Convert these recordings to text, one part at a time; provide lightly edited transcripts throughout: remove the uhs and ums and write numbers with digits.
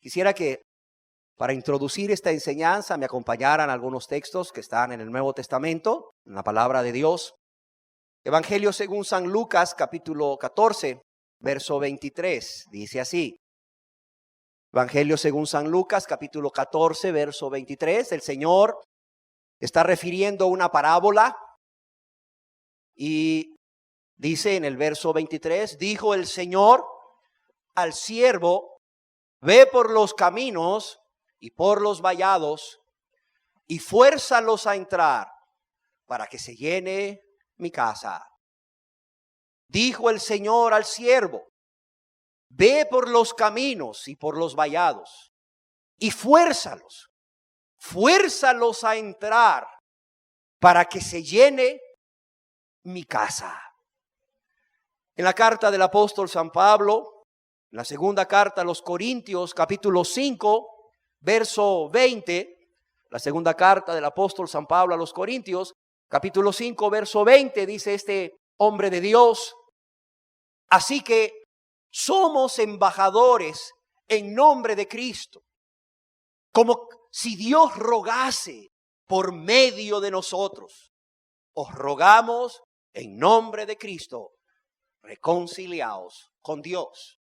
Quisiera que para introducir esta enseñanza me acompañaran algunos textos que están en el Nuevo Testamento, en la palabra de Dios. Evangelio según San Lucas, capítulo 14, verso 23, dice así. Evangelio según San Lucas, capítulo 14, verso 23. El Señor está refiriendo una parábola y dice en el verso 23, dijo el Señor al siervo, ve por los caminos y por los vallados y fuérzalos a entrar para que se llene mi casa. Dijo el Señor al siervo, ve por los caminos y por los vallados y fuérzalos a entrar para que se llene mi casa. En la carta del apóstol San Pablo, en la segunda carta a los Corintios, capítulo 5, verso 20, la segunda carta del apóstol San Pablo a los Corintios, capítulo 5, verso 20, dice este hombre de Dios, así que somos embajadores en nombre de Cristo, como si Dios rogase por medio de nosotros. Os rogamos en nombre de Cristo, reconciliaos con Dios.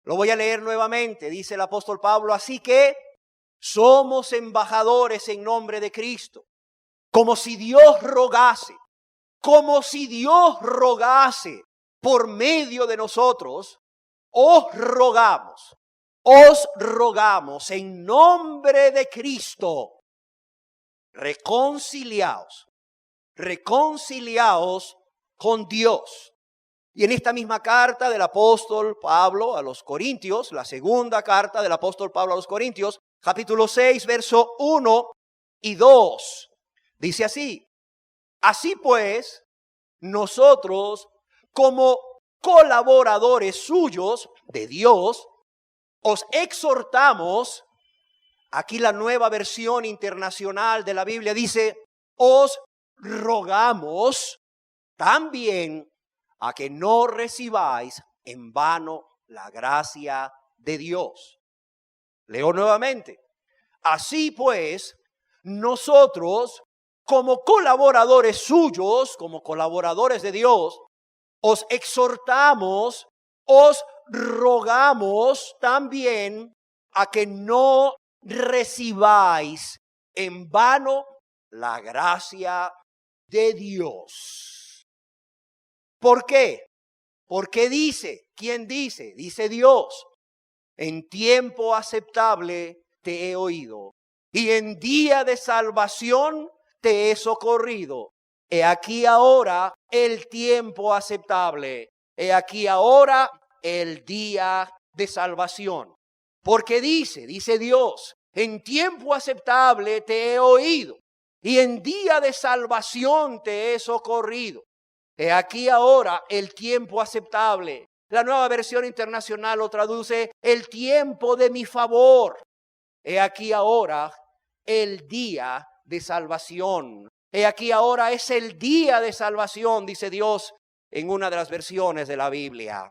Lo voy a leer nuevamente, dice el apóstol Pablo, así que somos embajadores en nombre de Cristo, como si Dios rogase por medio de nosotros, os rogamos en nombre de Cristo, reconciliaos con Dios. Y en esta misma carta del apóstol Pablo a los Corintios, la segunda carta del apóstol Pablo a los Corintios, capítulo 6, verso 1 y 2, dice así, así pues, nosotros como colaboradores suyos de Dios, os exhortamos, aquí la nueva versión internacional de la Biblia dice, os rogamos también a que no recibáis en vano la gracia de Dios. Leo nuevamente. Así pues, nosotros como colaboradores suyos, como colaboradores de Dios, os exhortamos, os rogamos también a que no recibáis en vano la gracia de Dios. ¿Por qué? Porque dice, ¿quién dice? Dice Dios, en tiempo aceptable te he oído y en día de salvación te he socorrido. He aquí ahora el tiempo aceptable, he aquí ahora el día de salvación. Porque dice Dios, en tiempo aceptable te he oído y en día de salvación te he socorrido. He aquí ahora el tiempo aceptable. La nueva versión internacional lo traduce el tiempo de mi favor. He aquí ahora el día de salvación. He aquí ahora es el día de salvación, dice Dios en una de las versiones de la Biblia.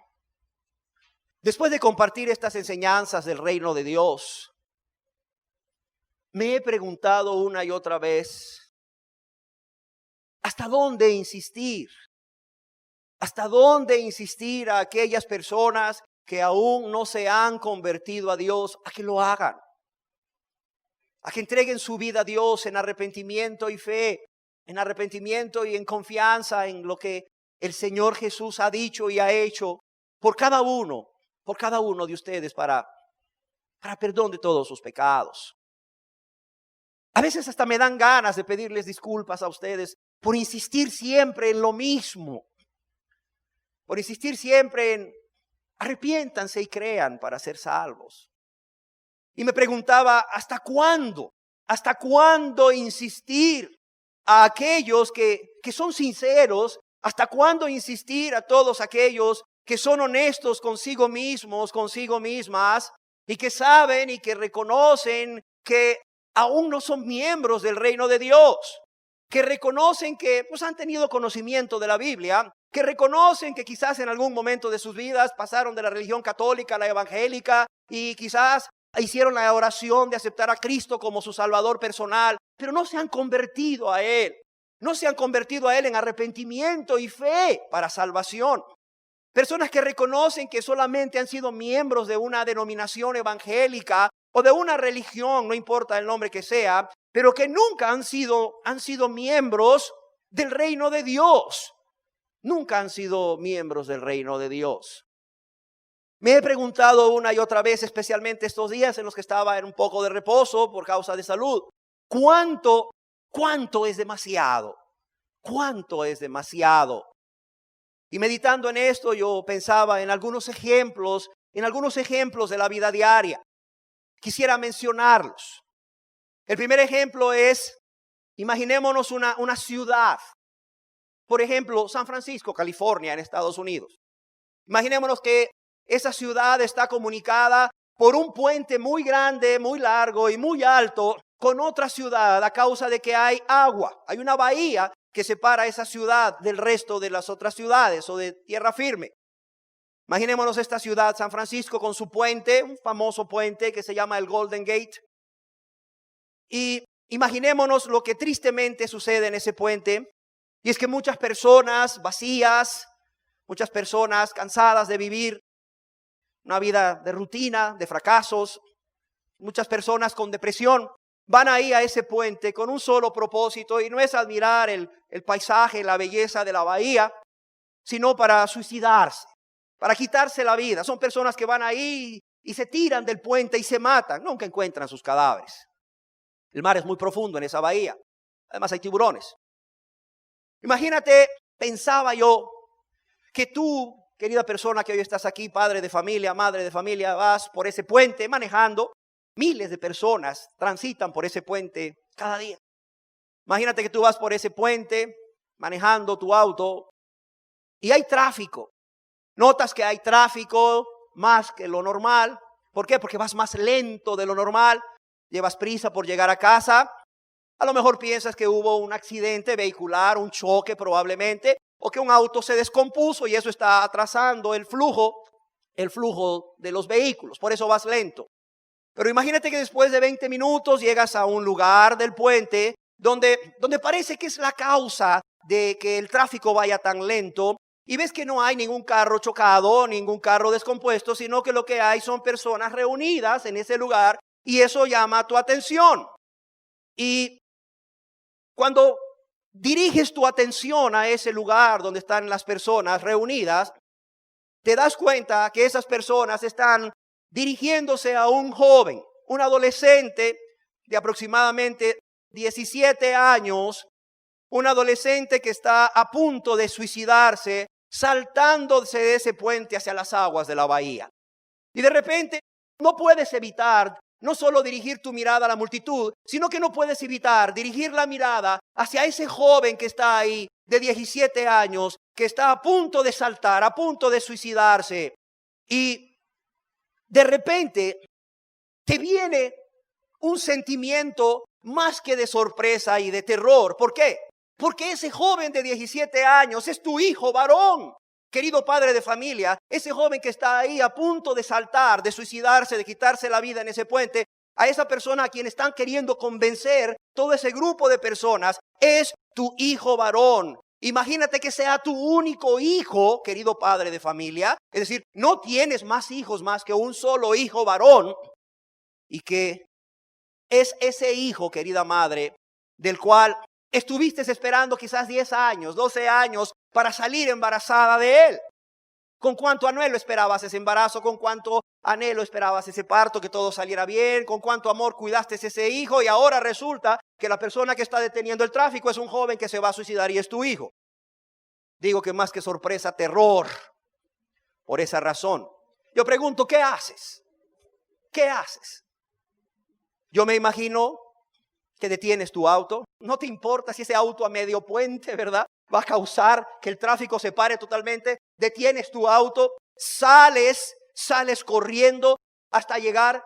Después de compartir estas enseñanzas del reino de Dios, me he preguntado una y otra vez, ¿hasta dónde insistir? ¿Hasta dónde insistir a aquellas personas que aún no se han convertido a Dios a que lo hagan? A que entreguen su vida a Dios en arrepentimiento y fe, en arrepentimiento y en confianza en lo que el Señor Jesús ha dicho y ha hecho por cada uno de ustedes para perdón de todos sus pecados. A veces hasta me dan ganas de pedirles disculpas a ustedes por insistir siempre en lo mismo. Por insistir siempre en arrepiéntanse y crean para ser salvos. Y me preguntaba, ¿hasta cuándo? ¿Hasta cuándo insistir a aquellos que son sinceros? ¿Hasta cuándo insistir a todos aquellos que son honestos consigo mismos, consigo mismas, y que saben y que reconocen que aún no son miembros del reino de Dios? Que reconocen que han tenido conocimiento de la Biblia, que reconocen que quizás en algún momento de sus vidas pasaron de la religión católica a la evangélica y quizás hicieron la oración de aceptar a Cristo como su Salvador personal, pero no se han convertido a Él. No se han convertido a Él en arrepentimiento y fe para salvación. Personas que reconocen que solamente han sido miembros de una denominación evangélica o de una religión, no importa el nombre que sea, pero que nunca han sido miembros del reino de Dios. Nunca han sido miembros del reino de Dios. Me he preguntado una y otra vez, especialmente estos días en los que estaba en un poco de reposo por causa de salud, ¿cuánto es demasiado? ¿Cuánto es demasiado? Y meditando en esto, yo pensaba en algunos ejemplos de la vida diaria. Quisiera mencionarlos. El primer ejemplo es, imaginémonos una ciudad. Por ejemplo, San Francisco, California, en Estados Unidos. Imaginémonos que esa ciudad está comunicada por un puente muy grande, muy largo y muy alto con otra ciudad a causa de que hay agua. Hay una bahía que separa esa ciudad del resto de las otras ciudades o de tierra firme. Imaginémonos esta ciudad, San Francisco, con su puente, un famoso puente que se llama el Golden Gate. Y imaginémonos lo que tristemente sucede en ese puente. Y es que muchas personas vacías, muchas personas cansadas de vivir una vida de rutina, de fracasos, muchas personas con depresión, van ahí a ese puente con un solo propósito, y no es admirar el paisaje, la belleza de la bahía, sino para suicidarse, para quitarse la vida. Son personas que van ahí y se tiran del puente y se matan, nunca encuentran sus cadáveres. El mar es muy profundo en esa bahía, además hay tiburones. Imagínate, pensaba yo, que tú, querida persona que hoy estás aquí, padre de familia, madre de familia, vas por ese puente manejando. Miles de personas transitan por ese puente cada día. Imagínate que tú vas por ese puente manejando tu auto y hay tráfico. Notas que hay tráfico más que lo normal. ¿Por qué? Porque vas más lento de lo normal. Llevas prisa por llegar a casa. A lo mejor piensas que hubo un accidente vehicular, un choque probablemente, o que un auto se descompuso y eso está atrasando el flujo de los vehículos. Por eso vas lento. Pero imagínate que después de 20 minutos llegas a un lugar del puente donde parece que es la causa de que el tráfico vaya tan lento, y ves que no hay ningún carro chocado, ningún carro descompuesto, sino que lo que hay son personas reunidas en ese lugar, y eso llama tu atención. Y cuando diriges tu atención a ese lugar donde están las personas reunidas, te das cuenta que esas personas están dirigiéndose a un joven, un adolescente de aproximadamente 17 años, un adolescente que está a punto de suicidarse, saltándose de ese puente hacia las aguas de la bahía. Y de repente no puedes evitar no solo dirigir tu mirada a la multitud, sino que no puedes evitar dirigir la mirada hacia ese joven que está ahí de 17 años, que está a punto de saltar, a punto de suicidarse. Y de repente te viene un sentimiento más que de sorpresa y de terror. ¿Por qué? Porque ese joven de 17 años es tu hijo varón. Querido padre de familia, ese joven que está ahí a punto de saltar, de suicidarse, de quitarse la vida en ese puente, a esa persona a quien están queriendo convencer, todo ese grupo de personas, es tu hijo varón. Imagínate que sea tu único hijo, querido padre de familia, es decir, no tienes más hijos más que un solo hijo varón, y que es ese hijo, querida madre, del cual estuviste esperando quizás 10 años, 12 años para salir embarazada de él. ¿Con cuánto anhelo esperabas ese embarazo? ¿Con cuánto anhelo esperabas ese parto, que todo saliera bien? ¿Con cuánto amor cuidaste ese hijo? Y ahora resulta que la persona que está deteniendo el tráfico es un joven que se va a suicidar y es tu hijo. Digo que más que sorpresa, terror. Por esa razón, yo pregunto, ¿qué haces? ¿Qué haces? Yo me imagino que detienes tu auto. No te importa si ese auto a medio puente, ¿verdad?, va a causar que el tráfico se pare totalmente. Detienes tu auto, sales corriendo hasta llegar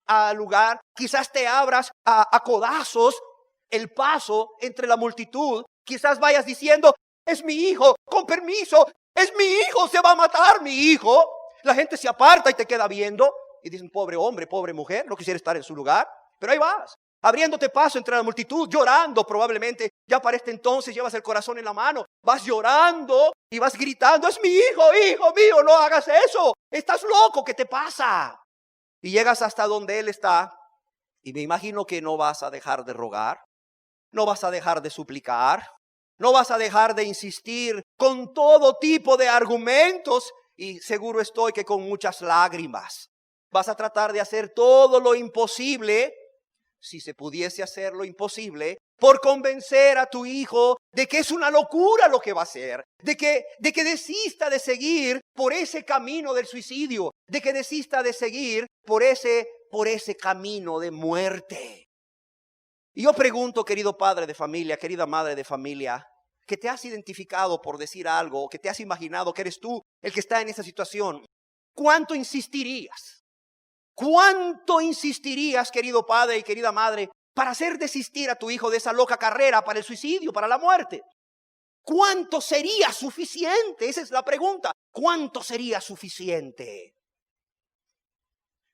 al lugar. Quizás te abras a codazos el paso entre la multitud. Quizás vayas diciendo, es mi hijo, con permiso, es mi hijo, se va a matar mi hijo. La gente se aparta y te queda viendo. y dicen, pobre hombre, pobre mujer, no quisiera estar en su lugar, pero ahí vas, abriéndote paso entre la multitud, llorando probablemente. Ya para este entonces llevas el corazón en la mano, vas llorando y vas gritando, es mi hijo mío, no hagas eso, estás loco, ¿qué te pasa? Y llegas hasta donde él está y me imagino que no vas a dejar de rogar, no vas a dejar de suplicar, no vas a dejar de insistir con todo tipo de argumentos y seguro estoy que con muchas lágrimas. Vas a tratar de hacer todo lo imposible, si se pudiese hacer lo imposible, por convencer a tu hijo de que es una locura lo que va a hacer, de que desista de seguir por ese camino del suicidio, de que desista de seguir por ese camino de muerte. Y yo pregunto, querido padre de familia, querida madre de familia, que te has identificado por decir algo, que te has imaginado que eres tú el que está en esa situación, ¿cuánto insistirías? ¿Cuánto insistirías, querido padre y querida madre, para hacer desistir a tu hijo de esa loca carrera para el suicidio, para la muerte? ¿Cuánto sería suficiente? Esa es la pregunta. ¿Cuánto sería suficiente?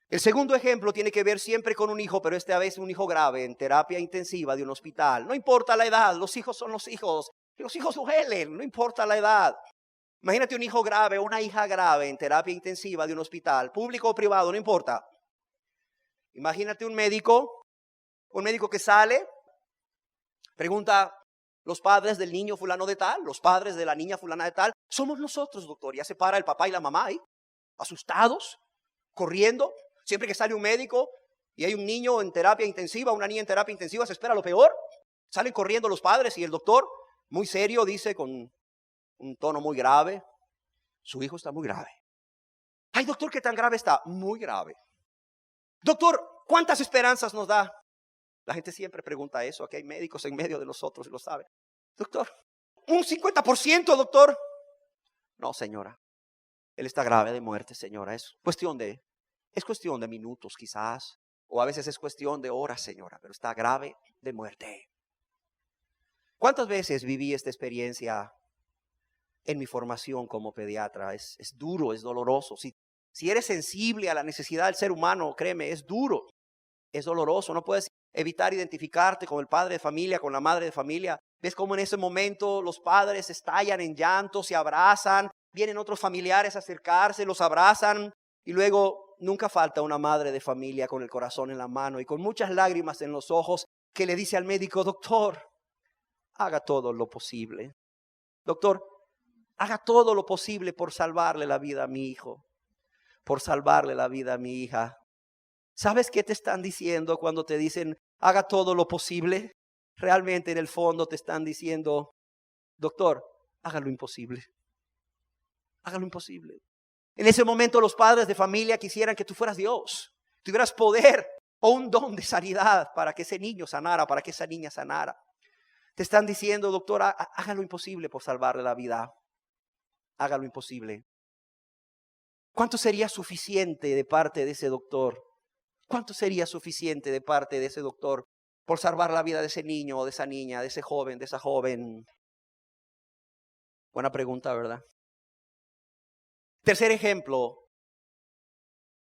El segundo ejemplo tiene que ver siempre con un hijo, pero esta vez un hijo grave en terapia intensiva de un hospital. No importa la edad, los hijos son los hijos. Los hijos duelen, no importa la edad. Imagínate un hijo grave, una hija grave en terapia intensiva de un hospital, público o privado, no importa. Imagínate un médico que sale, pregunta, los padres del niño fulano de tal, los padres de la niña fulana de tal, somos nosotros, doctor. Ya se para el papá y la mamá ahí, asustados, corriendo. Siempre que sale un médico y hay un niño en terapia intensiva, una niña en terapia intensiva, se espera lo peor. Salen corriendo los padres y el doctor, muy serio, dice con un tono muy grave, su hijo está muy grave. Ay, doctor, ¿qué tan grave está? Muy grave. Doctor, ¿cuántas esperanzas nos da? La gente siempre pregunta eso, aquí hay médicos en medio de nosotros y lo saben. Doctor, un 50%, doctor. No, señora, él está grave de muerte, señora. Es cuestión de minutos quizás, o a veces es cuestión de horas, señora, pero está grave de muerte. ¿Cuántas veces viví esta experiencia en mi formación como pediatra? Es duro, es doloroso. Si eres sensible a la necesidad del ser humano, créeme, es duro, es doloroso. No puedes evitar identificarte con el padre de familia, con la madre de familia. Ves cómo en ese momento los padres estallan en llanto, se abrazan, vienen otros familiares a acercarse, los abrazan y luego nunca falta una madre de familia con el corazón en la mano y con muchas lágrimas en los ojos que le dice al médico, doctor, haga todo lo posible. Doctor, haga todo lo posible por salvarle la vida a mi hijo, por salvarle la vida a mi hija. ¿Sabes qué te están diciendo cuando te dicen, haga todo lo posible? Realmente en el fondo te están diciendo, doctor, haga lo imposible. Haga lo imposible. En ese momento los padres de familia quisieran que tú fueras Dios, tuvieras poder o un don de sanidad para que ese niño sanara, para que esa niña sanara. Te están diciendo, doctor, haga lo imposible por salvarle la vida. Haga lo imposible. ¿Cuánto sería suficiente de parte de ese doctor? ¿Cuánto sería suficiente de parte de ese doctor por salvar la vida de ese niño o de esa niña, de ese joven, de esa joven? Buena pregunta, ¿verdad? Tercer ejemplo.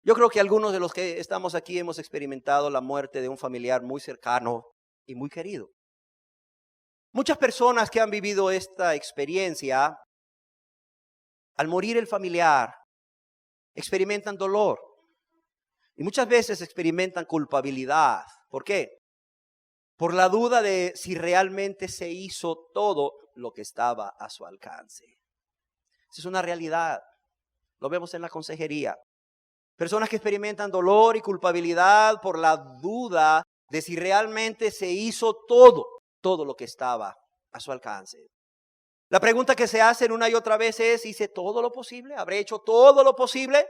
Yo creo que algunos de los que estamos aquí hemos experimentado la muerte de un familiar muy cercano y muy querido. Muchas personas que han vivido esta experiencia, al morir el familiar, experimentan dolor. Y muchas veces experimentan culpabilidad. ¿Por qué? Por la duda de si realmente se hizo todo lo que estaba a su alcance. Esa es una realidad. Lo vemos en la consejería. Personas que experimentan dolor y culpabilidad por la duda de si realmente se hizo todo lo que estaba a su alcance. La pregunta que se hace una y otra vez es, ¿hice todo lo posible? ¿Habré hecho todo lo posible?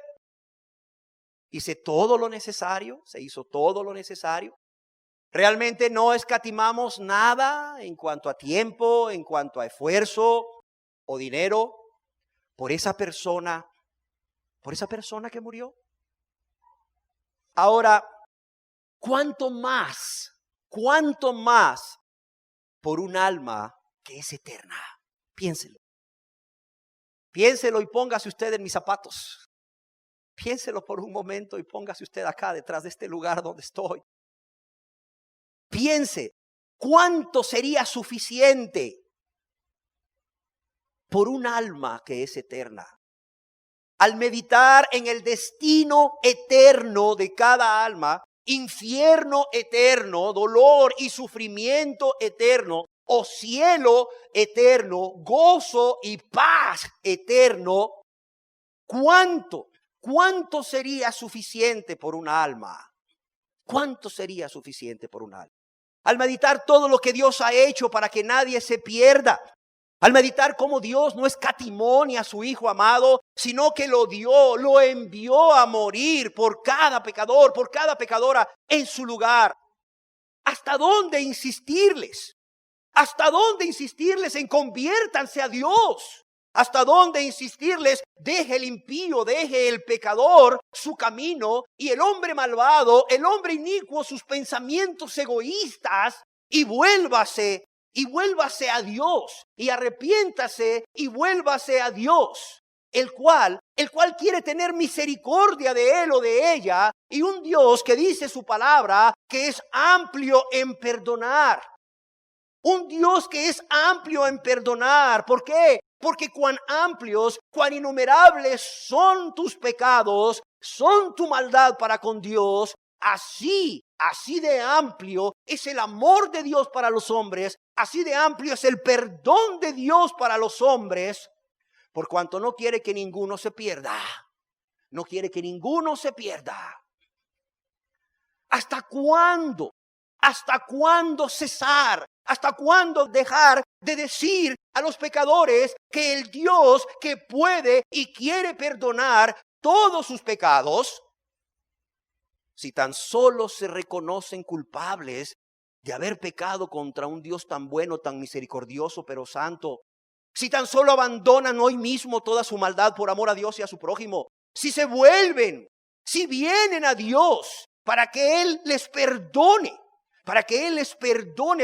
¿Hice todo lo necesario? ¿Se hizo todo lo necesario? ¿Realmente no escatimamos nada en cuanto a tiempo, en cuanto a esfuerzo o dinero por esa persona que murió? Ahora, ¿cuánto más por un alma que es eterna? Piénselo. Piénselo y póngase usted en mis zapatos. Piénselo por un momento y póngase usted acá detrás de este lugar donde estoy. Piense, ¿cuánto sería suficiente por un alma que es eterna? Al meditar en el destino eterno de cada alma, infierno eterno, dolor y sufrimiento eterno, o cielo eterno, gozo y paz eterno, ¿cuánto sería suficiente por un alma? ¿Cuánto sería suficiente por un alma? Al meditar todo lo que Dios ha hecho para que nadie se pierda, al meditar cómo Dios no escatimó ni a su Hijo amado, sino que lo dio, lo envió a morir por cada pecador, por cada pecadora en su lugar. ¿Hasta dónde insistirles? ¿Hasta dónde insistirles en conviértanse a Dios? ¿Hasta dónde insistirles? Deje el impío, deje el pecador su camino y el hombre malvado, el hombre inicuo sus pensamientos egoístas y vuélvase a Dios y arrepiéntase y vuélvase a Dios, el cual quiere tener misericordia de él o de ella, y un Dios que dice su palabra que es amplio en perdonar. Un Dios que es amplio en perdonar. ¿Por qué? Porque cuán amplios, cuán innumerables son tus pecados, son tu maldad para con Dios, así de amplio es el amor de Dios para los hombres, así de amplio es el perdón de Dios para los hombres, por cuanto no quiere que ninguno se pierda. No quiere que ninguno se pierda. ¿Hasta cuándo? ¿Hasta cuándo cesar? ¿Hasta cuándo dejar de decir a los pecadores que el Dios que puede y quiere perdonar todos sus pecados, si tan solo se reconocen culpables de haber pecado contra un Dios tan bueno, tan misericordioso, pero santo? Si tan solo abandonan hoy mismo toda su maldad por amor a Dios y a su prójimo, si se vuelven, si vienen a Dios para que Él les perdone,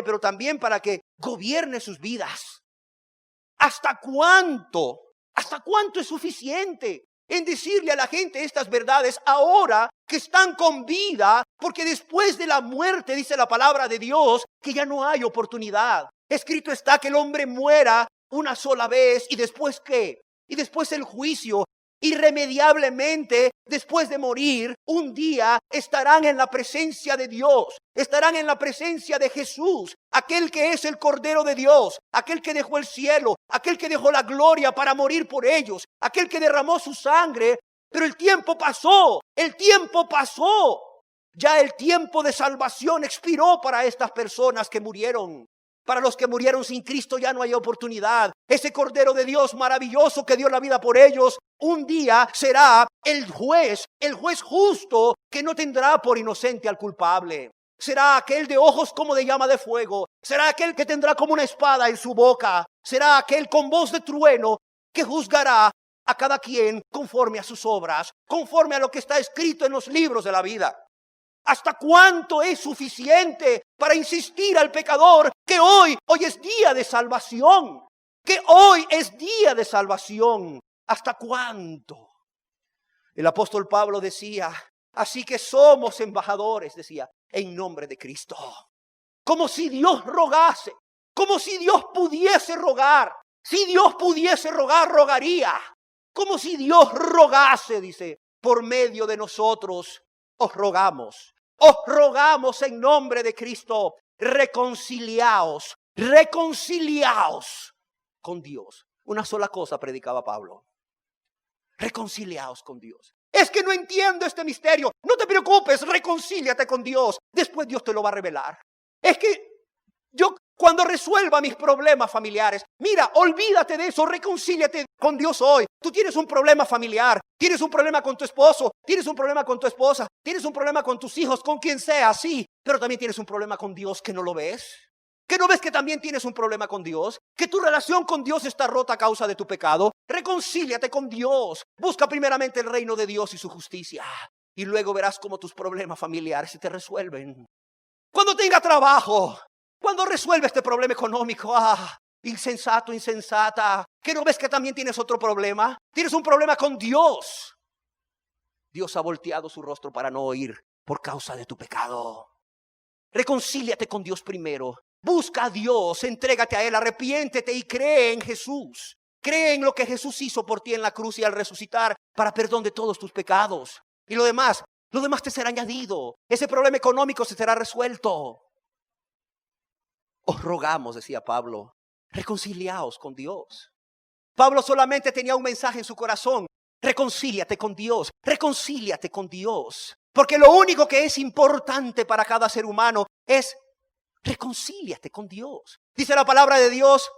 pero también para que gobierne sus vidas. ¿Hasta cuánto es suficiente en decirle a la gente estas verdades ahora que están con vida? Porque después de la muerte, dice la palabra de Dios, que ya no hay oportunidad. Escrito está que el hombre muera una sola vez, y después ¿qué? Y después el juicio. Irremediablemente, después de morir, un día estarán en la presencia de Dios, estarán en la presencia de Jesús, aquel que es el Cordero de Dios, aquel que dejó el cielo, aquel que dejó la gloria para morir por ellos, aquel que derramó su sangre. Pero el tiempo pasó, ya el tiempo de salvación expiró para estas personas que murieron. Para los que murieron sin Cristo ya no hay oportunidad. Ese Cordero de Dios maravilloso que dio la vida por ellos, un día será el juez justo que no tendrá por inocente al culpable. Será aquel de ojos como de llama de fuego. Será aquel que tendrá como una espada en su boca. Será aquel con voz de trueno que juzgará a cada quien conforme a sus obras, conforme a lo que está escrito en los libros de la vida. ¿Hasta cuánto es suficiente para insistir al pecador que hoy es día de salvación? Que hoy es día de salvación. ¿Hasta cuánto? El apóstol Pablo decía, así que somos embajadores, decía, en nombre de Cristo. Como si Dios rogase, como si Dios pudiese rogar. Si Dios pudiese rogar, rogaría. Como si Dios rogase, dice, por medio de nosotros, os rogamos en nombre de Cristo, reconciliaos con Dios. Una sola cosa predicaba Pablo: reconciliaos con Dios. Es que no entiendo este misterio. No te preocupes, reconcíliate con Dios. Después Dios te lo va a revelar. Es que yo, cuando resuelva mis problemas familiares, mira, olvídate de eso, reconcíliate con Dios hoy. Tú tienes un problema familiar, tienes un problema con tu esposo, tienes un problema con tu esposa, tienes un problema con tus hijos, con quien sea, sí, pero también tienes un problema con Dios que no lo ves. ¿Que no ves que también tienes un problema con Dios? ¿Que tu relación con Dios está rota a causa de tu pecado? Reconcíliate con Dios. Busca primeramente el reino de Dios y su justicia, y luego verás cómo tus problemas familiares se te resuelven. Cuando tenga trabajo, cuando resuelve este problema económico, insensato, insensata, ¿que no ves que también tienes otro problema? Tienes un problema con Dios. Dios ha volteado su rostro para no oír por causa de tu pecado. Reconcíliate con Dios primero. Busca a Dios, entrégate a Él, arrepiéntete y cree en Jesús. Cree en lo que Jesús hizo por ti en la cruz y al resucitar para perdón de todos tus pecados. Y lo demás te será añadido. Ese problema económico se será resuelto. Os rogamos, decía Pablo, reconciliaos con Dios. Pablo solamente tenía un mensaje en su corazón. Reconcíliate con Dios, reconcíliate con Dios. Porque lo único que es importante para cada ser humano es reconcíliate con Dios. Dice la palabra de Dios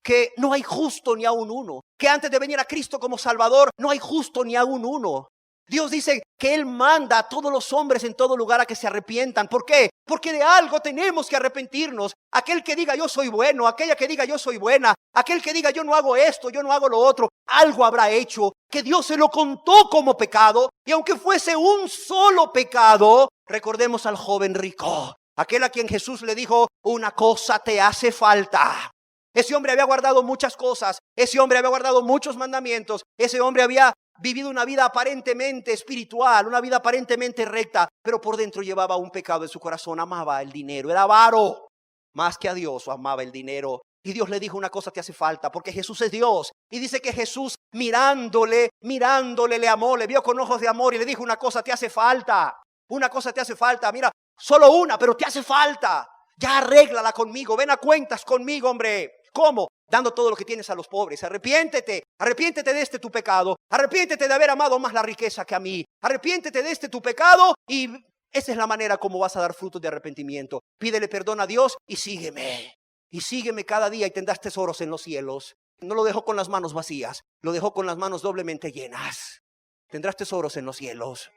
que no hay justo ni aun uno. Que antes de venir a Cristo como Salvador, no hay justo ni aun uno. Dios dice que Él manda a todos los hombres en todo lugar a que se arrepientan. ¿Por qué? Porque de algo tenemos que arrepentirnos. Aquel que diga yo soy bueno, aquella que diga yo soy buena, aquel que diga yo no hago esto, yo no hago lo otro, algo habrá hecho que Dios se lo contó como pecado. Y aunque fuese un solo pecado, recordemos al joven rico, aquel a quien Jesús le dijo, una cosa te hace falta. Ese hombre había guardado muchas cosas, ese hombre había guardado muchos mandamientos, ese hombre había vivido una vida aparentemente espiritual, una vida aparentemente recta, pero por dentro llevaba un pecado en su corazón, amaba el dinero, era avaro, más que a Dios, amaba el dinero. Y Dios le dijo, una cosa te hace falta, porque Jesús es Dios. Y dice que Jesús mirándole, le amó, le vio con ojos de amor y le dijo, una cosa te hace falta, una cosa te hace falta, mira, solo una, pero te hace falta. Ya arréglala conmigo, ven a cuentas conmigo, hombre. ¿Cómo? Dando todo lo que tienes a los pobres. Arrepiéntete de este tu pecado. Arrepiéntete de haber amado más la riqueza que a mí. Arrepiéntete de este tu pecado y esa es la manera como vas a dar frutos de arrepentimiento. Pídele perdón a Dios y sígueme. Y sígueme cada día y tendrás tesoros en los cielos. No lo dejó con las manos vacías, lo dejó con las manos doblemente llenas. Tendrás tesoros en los cielos.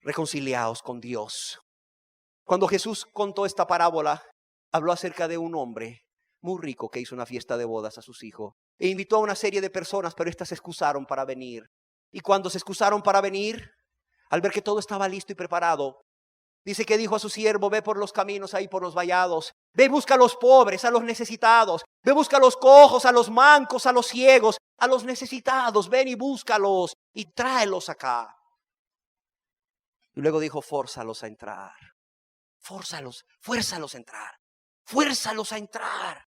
Reconciliaos con Dios. Cuando Jesús contó esta parábola, habló acerca de un hombre muy rico que hizo una fiesta de bodas a sus hijos. E invitó a una serie de personas, pero estas se excusaron para venir. Y cuando se excusaron para venir, al ver que todo estaba listo y preparado, dice que dijo a su siervo, ve por los caminos ahí por los vallados. Ve y busca a los pobres, a los necesitados. Ve y busca a los cojos, a los mancos, a los ciegos, a los necesitados. Ven y búscalos y tráelos acá. Y luego dijo, fórzalos a entrar. Fuérzalos a entrar. Fuérzalos a entrar.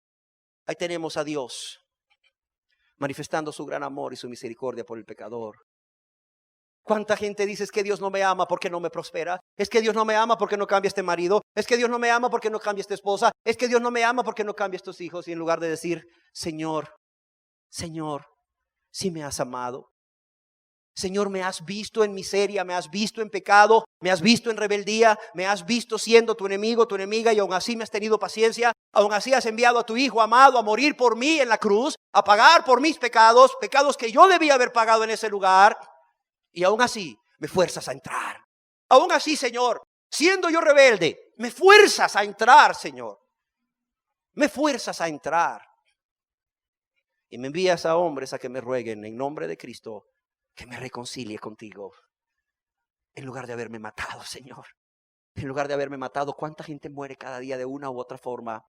Ahí tenemos a Dios manifestando su gran amor y su misericordia por el pecador. ¿Cuánta gente dice es que Dios no me ama porque no me prospera? Es que Dios no me ama porque no cambia este marido. Es que Dios no me ama porque no cambia esta esposa. Es que Dios no me ama porque no cambia estos hijos. Y en lugar de decir, Señor, sí me has amado. Señor, me has visto en miseria, me has visto en pecado, me has visto en rebeldía, me has visto siendo tu enemigo, tu enemiga, y aún así me has tenido paciencia, aún así has enviado a tu Hijo amado a morir por mí en la cruz, a pagar por mis pecados, pecados que yo debía haber pagado en ese lugar, y aún así me fuerzas a entrar. Aún así, Señor, siendo yo rebelde, me fuerzas a entrar, Señor. Me fuerzas a entrar. Y me envías a hombres a que me rueguen en nombre de Cristo que me reconcilie contigo. En lugar de haberme matado, Señor. En lugar de haberme matado, ¿cuánta gente muere cada día de una u otra forma?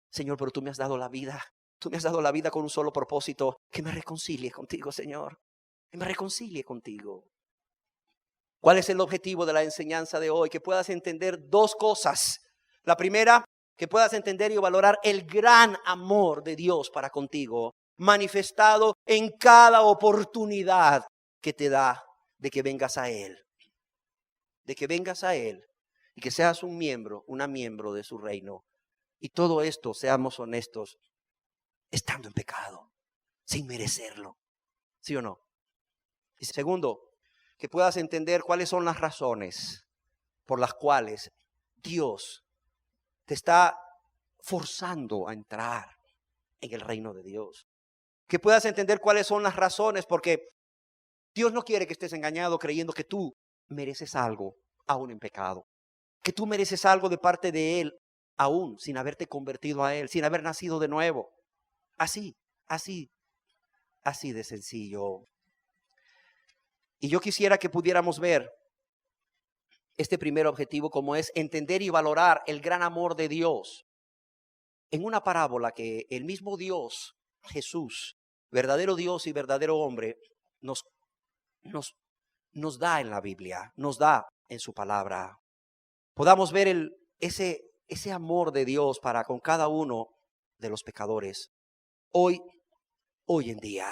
Señor, pero tú me has dado la vida. Tú me has dado la vida con un solo propósito. Que me reconcilie contigo, Señor. Que me reconcilie contigo. ¿Cuál es el objetivo de la enseñanza de hoy? Que puedas entender dos cosas. La primera, que puedas entender y valorar el gran amor de Dios para contigo, manifestado en cada oportunidad que te da de que vengas a Él. De que vengas a Él y que seas un miembro, una miembro de su reino. Y todo esto, seamos honestos, estando en pecado, sin merecerlo. ¿Sí o no? Y segundo, que puedas entender cuáles son las razones por las cuales Dios te está forzando a entrar en el reino de Dios. Que puedas entender cuáles son las razones, porque Dios no quiere que estés engañado creyendo que tú mereces algo aún en pecado. Que tú mereces algo de parte de Él aún sin haberte convertido a Él, sin haber nacido de nuevo. Así de sencillo. Y yo quisiera que pudiéramos ver este primer objetivo como es entender y valorar el gran amor de Dios en una parábola que el mismo Dios, Jesús, verdadero Dios y verdadero hombre, nos nos da en la Biblia, nos da en su palabra. Podamos ver ese amor de Dios para con cada uno de los pecadores hoy en día.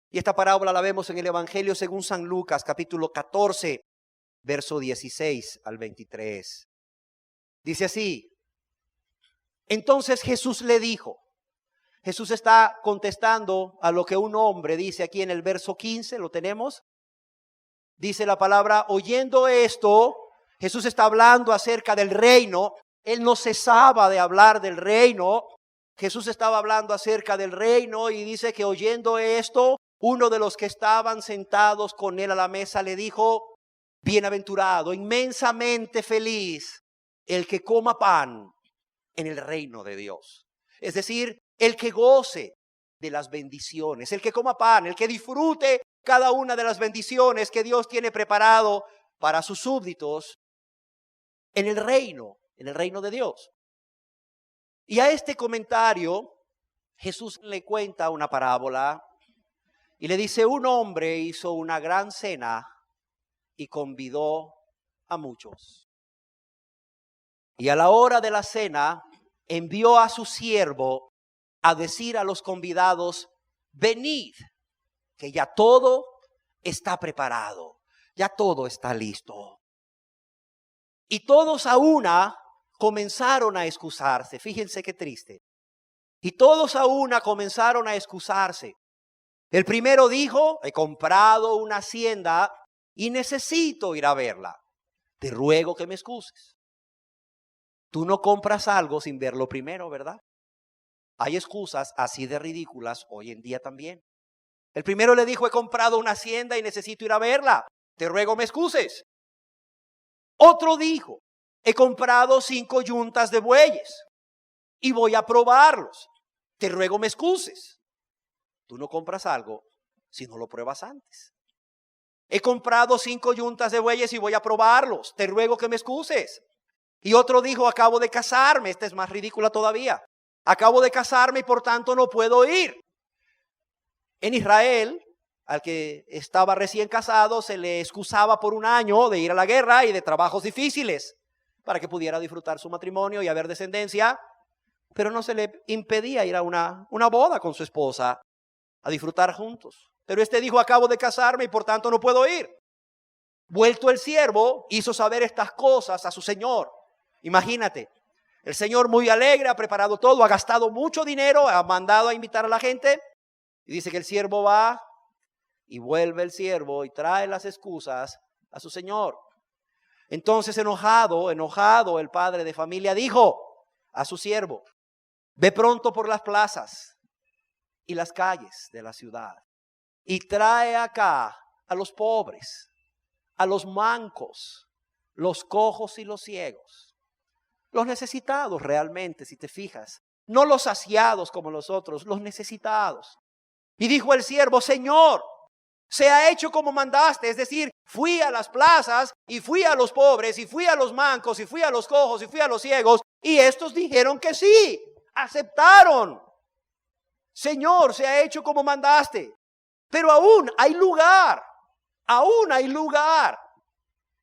Y esta parábola la vemos en el Evangelio según San Lucas, capítulo 14, verso 16 al 23. Dice así: entonces Jesús le dijo. Jesús está contestando a lo que un hombre dice aquí en el verso 15, ¿lo tenemos? Dice la palabra: oyendo esto, Jesús está hablando acerca del reino. Él no cesaba de hablar del reino. Jesús estaba hablando acerca del reino y dice que oyendo esto, uno de los que estaban sentados con él a la mesa le dijo: bienaventurado, inmensamente feliz, el que coma pan en el reino de Dios. Es decir, el que goce de las bendiciones, el que coma pan, el que disfrute cada una de las bendiciones que Dios tiene preparado para sus súbditos en el reino de Dios. Y a este comentario Jesús le cuenta una parábola y le dice: un hombre hizo una gran cena y convidó a muchos. Y a la hora de la cena envió a su siervo a decir a los convidados: venid, que ya todo está preparado, ya todo está listo. Y todos a una comenzaron a excusarse. Fíjense qué triste. Y todos a una comenzaron a excusarse. El primero dijo: he comprado una hacienda y necesito ir a verla. Te ruego que me excuses. Tú no compras algo sin verlo primero, ¿verdad? Hay excusas así de ridículas hoy en día también. El primero le dijo: he comprado una hacienda y necesito ir a verla. Te ruego me excuses. Otro dijo: he comprado 5 yuntas de bueyes y voy a probarlos. Te ruego me excuses. Tú no compras algo si no lo pruebas antes. He comprado 5 yuntas de bueyes y voy a probarlos. Te ruego que me excuses. Y otro dijo: acabo de casarme. Esta es más ridícula todavía. Acabo de casarme y por tanto no puedo ir. En Israel, al que estaba recién casado se le excusaba por un año de ir a la guerra y de trabajos difíciles para que pudiera disfrutar su matrimonio y haber descendencia, pero no se le impedía ir a una boda con su esposa a disfrutar juntos. Pero este dijo: acabo de casarme y por tanto no puedo ir. Vuelto el siervo, hizo saber estas cosas a su señor. Imagínate, el señor muy alegre, ha preparado todo, ha gastado mucho dinero, ha mandado a invitar a la gente. Y dice que el siervo va y vuelve el siervo y trae las excusas a su señor. Entonces enojado, el padre de familia dijo a su siervo: ve pronto por las plazas y las calles de la ciudad y trae acá a los pobres, a los mancos, los cojos y los ciegos. Los necesitados realmente, si te fijas, no los saciados como los otros, los necesitados. Y dijo el siervo: Señor, se ha hecho como mandaste, es decir, fui a las plazas y fui a los pobres y fui a los mancos y fui a los cojos y fui a los ciegos, y estos dijeron que sí, aceptaron. Señor, se ha hecho como mandaste, pero aún hay lugar, aún hay lugar.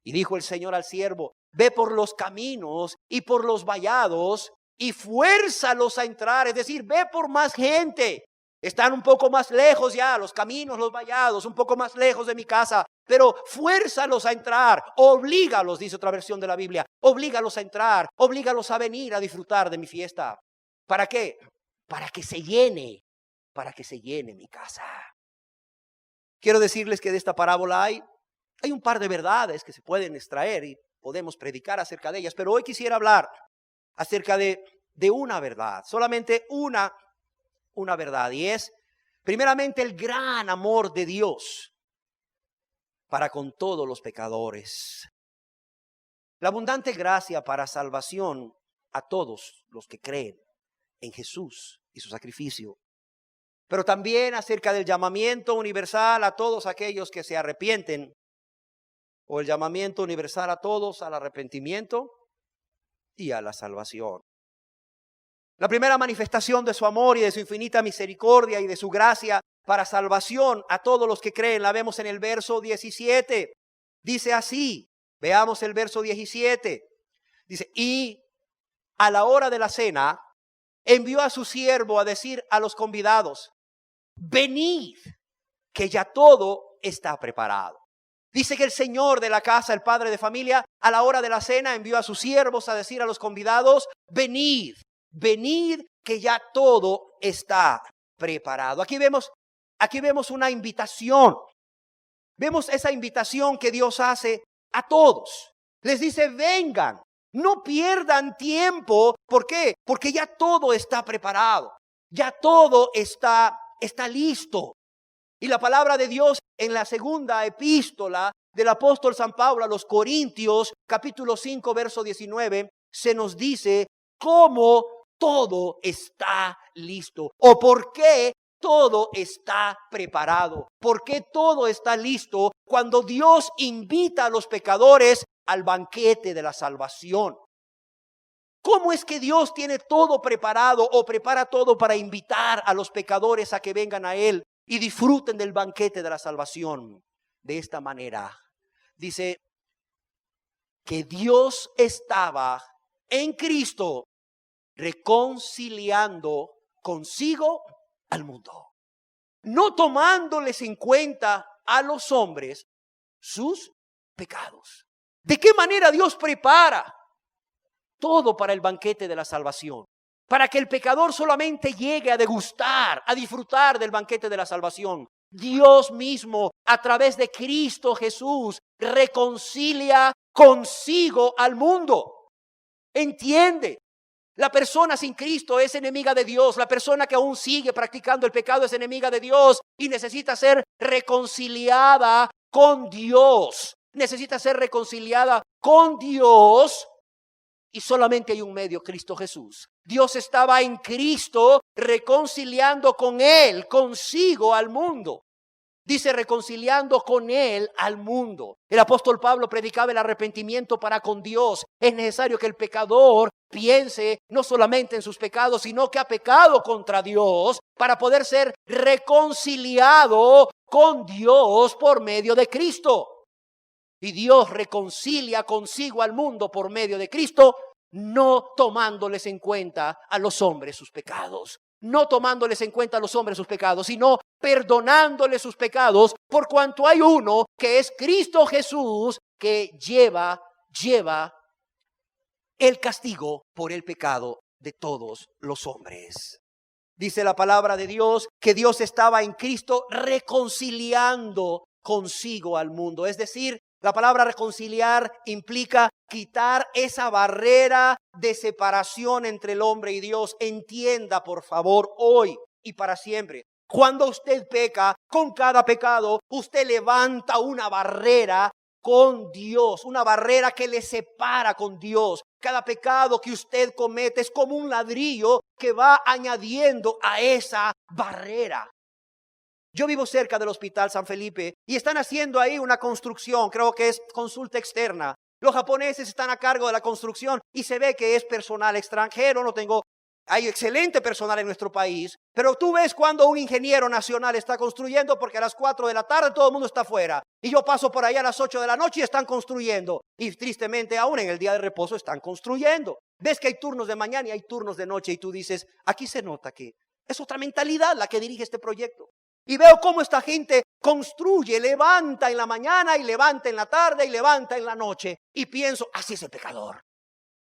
Y dijo el Señor al siervo: ve por los caminos y por los vallados y fuérzalos a entrar, es decir, ve por más gente. Están un poco más lejos ya, los caminos, los vallados, un poco más lejos de mi casa, pero fuérzalos a entrar, oblígalos, dice otra versión de la Biblia, oblígalos a entrar, oblígalos a venir a disfrutar de mi fiesta. ¿Para qué? Para que se llene mi casa. Quiero decirles que de esta parábola hay un par de verdades que se pueden extraer y podemos predicar acerca de ellas, pero hoy quisiera hablar acerca de una verdad, solamente una verdad, y es primeramente el gran amor de Dios para con todos los pecadores. La abundante gracia para salvación a todos los que creen en Jesús y su sacrificio. Pero también acerca del llamamiento universal a todos aquellos que se arrepienten, o el llamamiento universal a todos al arrepentimiento y a la salvación. La primera manifestación de su amor y de su infinita misericordia y de su gracia para salvación a todos los que creen. La vemos en el verso 17. Dice así, veamos el verso 17. Dice, y a la hora de la cena envió a su siervo a decir a los convidados, venid, que ya todo está preparado. Dice que el señor de la casa, el padre de familia, a la hora de la cena envió a sus siervos a decir a los convidados, venid, venid, que ya todo está preparado. Aquí vemos una invitación. Vemos esa invitación que Dios hace a todos. Les dice, vengan, no pierdan tiempo. ¿Por qué? Porque ya todo está preparado. Ya todo está listo. Y la palabra de Dios en la segunda epístola del apóstol San Pablo a los Corintios, capítulo 5, verso 19, se nos dice cómo todo está listo o por qué todo está preparado. ¿Por qué todo está listo cuando Dios invita a los pecadores al banquete de la salvación? ¿Cómo es que Dios tiene todo preparado o prepara todo para invitar a los pecadores a que vengan a Él y disfruten del banquete de la salvación? De esta manera, dice que Dios estaba en Cristo reconciliando consigo al mundo, no tomándoles en cuenta a los hombres sus pecados. ¿De qué manera Dios prepara todo para el banquete de la salvación? Para que el pecador solamente llegue a degustar, a disfrutar del banquete de la salvación. Dios mismo, a través de Cristo Jesús, reconcilia consigo al mundo. ¿Entiende? La persona sin Cristo es enemiga de Dios. La persona que aún sigue practicando el pecado es enemiga de Dios y necesita ser reconciliada con Dios. Necesita ser reconciliada con Dios. Y solamente hay un medio, Cristo Jesús. Dios estaba en Cristo reconciliando con Él, consigo al mundo. Dice reconciliando con Él al mundo. El apóstol Pablo predicaba el arrepentimiento para con Dios. Es necesario que el pecador piense no solamente en sus pecados, sino que ha pecado contra Dios para poder ser reconciliado con Dios por medio de Cristo. Y Dios reconcilia consigo al mundo por medio de Cristo, no tomándoles en cuenta a los hombres sus pecados. No tomándoles en cuenta a los hombres sus pecados, sino perdonándoles sus pecados, por cuanto hay uno que es Cristo Jesús, que lleva el castigo por el pecado de todos los hombres. Dice la palabra de Dios que Dios estaba en Cristo reconciliando consigo al mundo. Es decir, la palabra reconciliar implica quitar esa barrera de separación entre el hombre y Dios. Entienda, por favor, hoy y para siempre. Cuando usted peca, con cada pecado, usted levanta una barrera con Dios, una barrera que le separa con Dios. Cada pecado que usted comete es como un ladrillo que va añadiendo a esa barrera. Yo vivo cerca del Hospital San Felipe y están haciendo ahí una construcción, creo que es consulta externa. Los japoneses están a cargo de la construcción y se ve que es personal extranjero. Hay excelente personal en nuestro país, pero tú ves cuando un ingeniero nacional está construyendo, porque a las 4 de la tarde todo el mundo está afuera. Y yo paso por allá a las 8 de la noche y están construyendo. Y tristemente aún en el día de reposo están construyendo. Ves que hay turnos de mañana y hay turnos de noche y tú dices, aquí se nota que es otra mentalidad la que dirige este proyecto. Y veo cómo esta gente construye, levanta en la mañana y levanta en la tarde y levanta en la noche. Y pienso, así es el pecador.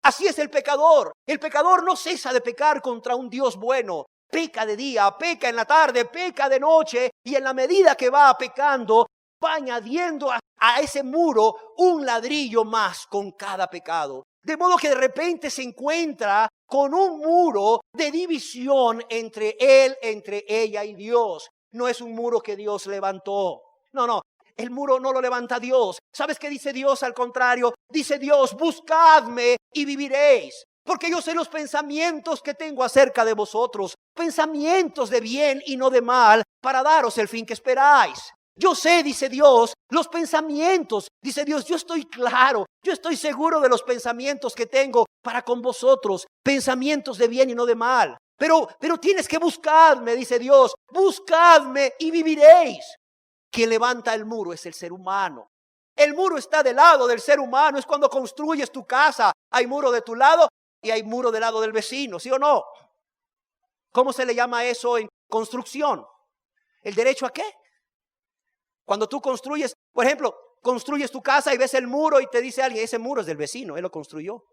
Así es el pecador. El pecador no cesa de pecar contra un Dios bueno. Peca de día, peca en la tarde, peca de noche. Y en la medida que va pecando, va añadiendo a ese muro un ladrillo más con cada pecado. De modo que de repente se encuentra con un muro de división entre él, entre ella y Dios. No es un muro que Dios levantó. No. El muro no lo levanta Dios. ¿Sabes qué dice Dios? Al contrario, dice Dios, buscadme y viviréis. Porque yo sé los pensamientos que tengo acerca de vosotros. Pensamientos de bien y no de mal, para daros el fin que esperáis. Yo sé, dice Dios, los pensamientos. Dice Dios, yo estoy claro. Yo estoy seguro de los pensamientos que tengo para con vosotros. Pensamientos de bien y no de mal, Pero tienes que buscarme, dice Dios. Buscadme y viviréis. Quien levanta el muro es el ser humano. El muro está del lado del ser humano. Es cuando construyes tu casa. Hay muro de tu lado y hay muro del lado del vecino. ¿Sí o no? ¿Cómo se le llama eso en construcción? ¿El derecho a qué? Cuando tú construyes, por ejemplo, construyes tu casa y ves el muro y te dice alguien, ese muro es del vecino, él lo construyó.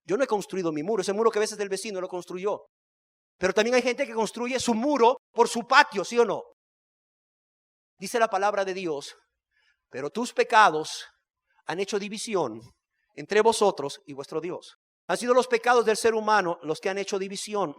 Yo no he construido mi muro, ese muro que ves es del vecino, él lo construyó. Pero también hay gente que construye su muro por su patio, ¿sí o no? Dice la palabra de Dios, pero tus pecados han hecho división entre vosotros y vuestro Dios. Han sido los pecados del ser humano los que han hecho división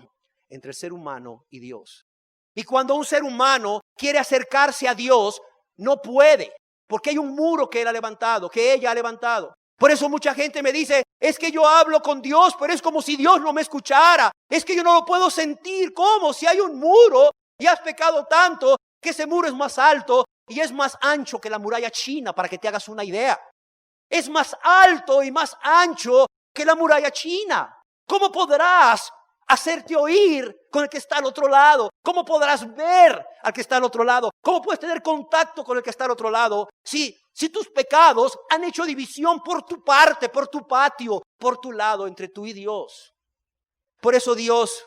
entre el ser humano y Dios. Y cuando un ser humano quiere acercarse a Dios, no puede, porque hay un muro que él ha levantado, que ella ha levantado. Por eso mucha gente me dice, es que yo hablo con Dios, pero es como si Dios no me escuchara. Es que yo no lo puedo sentir. ¿Cómo? Si hay un muro y has pecado tanto que ese muro es más alto y es más ancho que la muralla china, para que te hagas una idea. Es más alto y más ancho que la muralla china. ¿Cómo podrás hacerte oír con el que está al otro lado? ¿Cómo podrás ver al que está al otro lado? ¿Cómo puedes tener contacto con el que está al otro lado? Si tus pecados han hecho división por tu parte, por tu patio, por tu lado, entre tú y Dios. Por eso Dios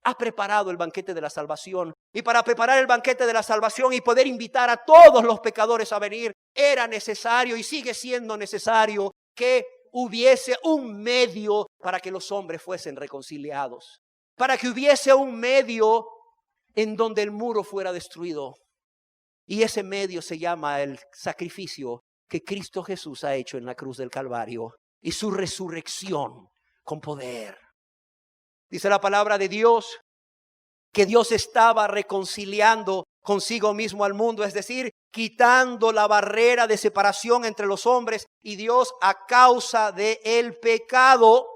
ha preparado el banquete de la salvación. Y para preparar el banquete de la salvación y poder invitar a todos los pecadores a venir, era necesario y sigue siendo necesario que hubiese un medio para que los hombres fuesen reconciliados. Para que hubiese un medio en donde el muro fuera destruido. Y ese medio se llama el sacrificio que Cristo Jesús ha hecho en la cruz del Calvario y su resurrección con poder. Dice la palabra de Dios que Dios estaba reconciliando consigo mismo al mundo, es decir, quitando la barrera de separación entre los hombres y Dios a causa del pecado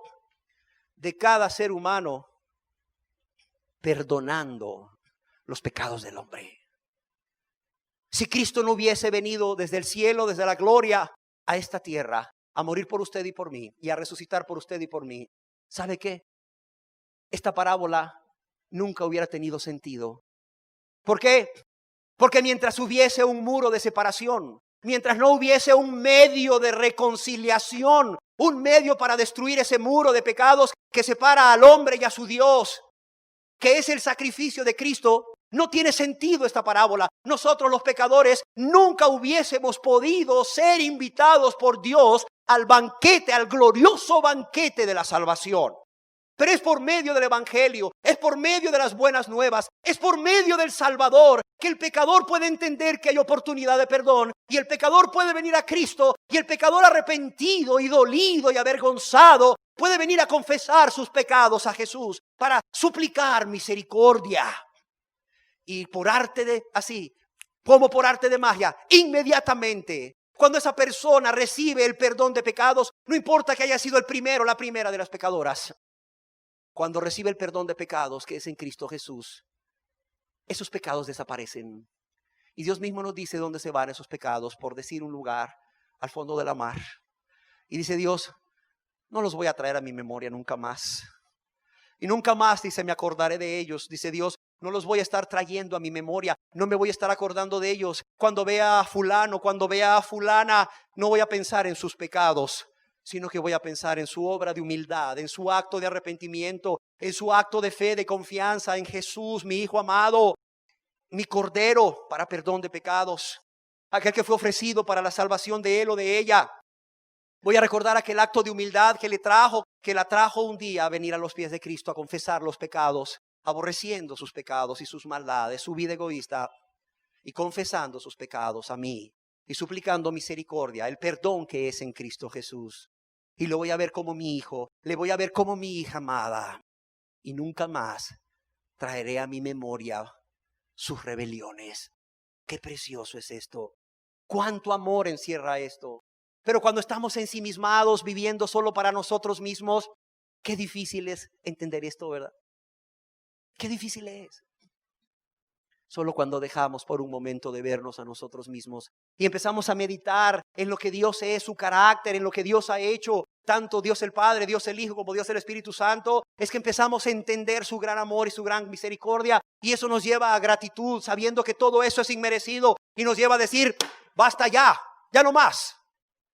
de cada ser humano, perdonando los pecados del hombre. Si Cristo no hubiese venido desde el cielo, desde la gloria a esta tierra, a morir por usted y por mí, y a resucitar por usted y por mí, ¿sabe qué? Esta parábola nunca hubiera tenido sentido. ¿Por qué? Porque mientras hubiese un muro de separación, mientras no hubiese un medio de reconciliación, un medio para destruir ese muro de pecados que separa al hombre y a su Dios, que es el sacrificio de Cristo, no tiene sentido esta parábola. Nosotros los pecadores nunca hubiésemos podido ser invitados por Dios al banquete, al glorioso banquete de la salvación. Pero es por medio del evangelio, es por medio de las buenas nuevas, es por medio del Salvador que el pecador puede entender que hay oportunidad de perdón y el pecador puede venir a Cristo y el pecador arrepentido y dolido y avergonzado puede venir a confesar sus pecados a Jesús para suplicar misericordia. Y por arte de, así, como por arte de magia, inmediatamente, cuando esa persona recibe el perdón de pecados, no importa que haya sido el primero o la primera de las pecadoras, cuando recibe el perdón de pecados que es en Cristo Jesús, esos pecados desaparecen. Y Dios mismo nos dice dónde se van esos pecados, por decir un lugar al fondo de la mar. Y dice Dios, no los voy a traer a mi memoria nunca más. Y nunca más, dice, me acordaré de ellos. Dice Dios, no los voy a estar trayendo a mi memoria. No me voy a estar acordando de ellos. Cuando vea a fulano, cuando vea a fulana, no voy a pensar en sus pecados, sino que voy a pensar en su obra de humildad, en su acto de arrepentimiento, en su acto de fe, de confianza en Jesús, mi Hijo amado, mi Cordero para perdón de pecados, aquel que fue ofrecido para la salvación de él o de ella. Voy a recordar aquel acto de humildad que la trajo un día a venir a los pies de Cristo a confesar los pecados, aborreciendo sus pecados y sus maldades, su vida egoísta, y confesando sus pecados a mí y suplicando misericordia, el perdón que es en Cristo Jesús. Y lo voy a ver como mi hijo, le voy a ver como mi hija amada. Y nunca más traeré a mi memoria sus rebeliones. Qué precioso es esto. Cuánto amor encierra esto. Pero cuando estamos ensimismados, viviendo solo para nosotros mismos, qué difícil es entender esto, ¿verdad? Qué difícil es. Solo cuando dejamos por un momento de vernos a nosotros mismos y empezamos a meditar en lo que Dios es, su carácter, en lo que Dios ha hecho, tanto Dios el Padre, Dios el Hijo, como Dios el Espíritu Santo, es que empezamos a entender su gran amor y su gran misericordia. Y eso nos lleva a gratitud, sabiendo que todo eso es inmerecido. Y nos lleva a decir, basta ya, ya no más,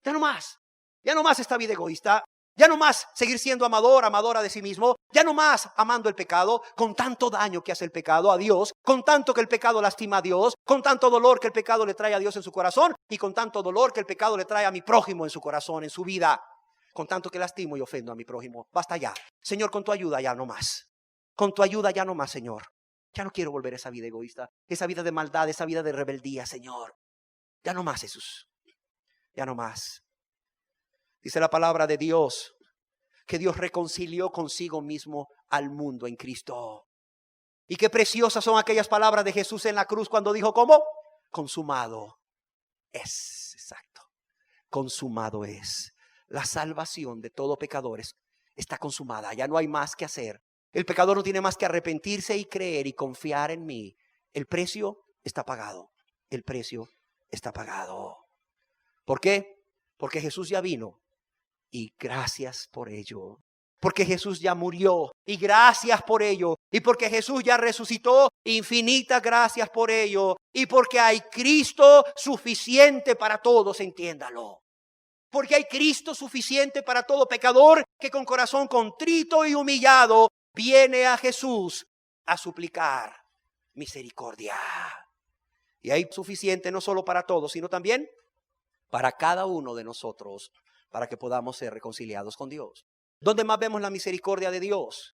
ya no más. Ya no más esta vida egoísta. Ya no más seguir siendo amador, amadora de sí mismo. Ya no más amando el pecado, con tanto daño que hace el pecado a Dios, con tanto que el pecado lastima a Dios, con tanto dolor que el pecado le trae a Dios en su corazón y con tanto dolor que el pecado le trae a mi prójimo en su corazón, en su vida. Con tanto que lastimo y ofendo a mi prójimo. Basta ya. Señor, con tu ayuda ya no más. Con tu ayuda ya no más, Señor. Ya no quiero volver a esa vida egoísta, esa vida de maldad, esa vida de rebeldía, Señor. Ya no más, Jesús. Ya no más. Dice la palabra de Dios que Dios reconcilió consigo mismo al mundo en Cristo. Y qué preciosas son aquellas palabras de Jesús en la cruz cuando dijo, ¿cómo? Consumado es. Exacto. Consumado es. La salvación de todo pecador está consumada. Ya no hay más que hacer. El pecador no tiene más que arrepentirse y creer y confiar en mí. El precio está pagado. El precio está pagado. ¿Por qué? Porque Jesús ya vino. Y gracias por ello. Porque Jesús ya murió. Y gracias por ello. Y porque Jesús ya resucitó. Infinitas gracias por ello. Y porque hay Cristo suficiente para todos, entiéndalo. Porque hay Cristo suficiente para todo pecador que con corazón contrito y humillado viene a Jesús a suplicar misericordia. Y hay suficiente no solo para todos, sino también para cada uno de nosotros, para que podamos ser reconciliados con Dios. ¿Dónde más vemos la misericordia de Dios?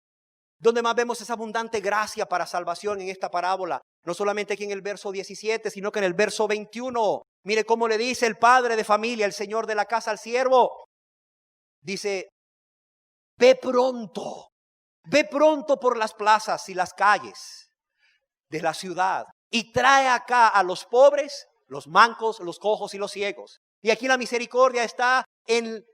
¿Dónde más vemos esa abundante gracia para salvación en esta parábola? No solamente aquí en el verso 17, sino que en el verso 21. Mire cómo le dice el padre de familia, el señor de la casa al siervo. Dice, ve pronto por las plazas y las calles de la ciudad y trae acá a los pobres, los mancos, los cojos y los ciegos. Y aquí la misericordia está en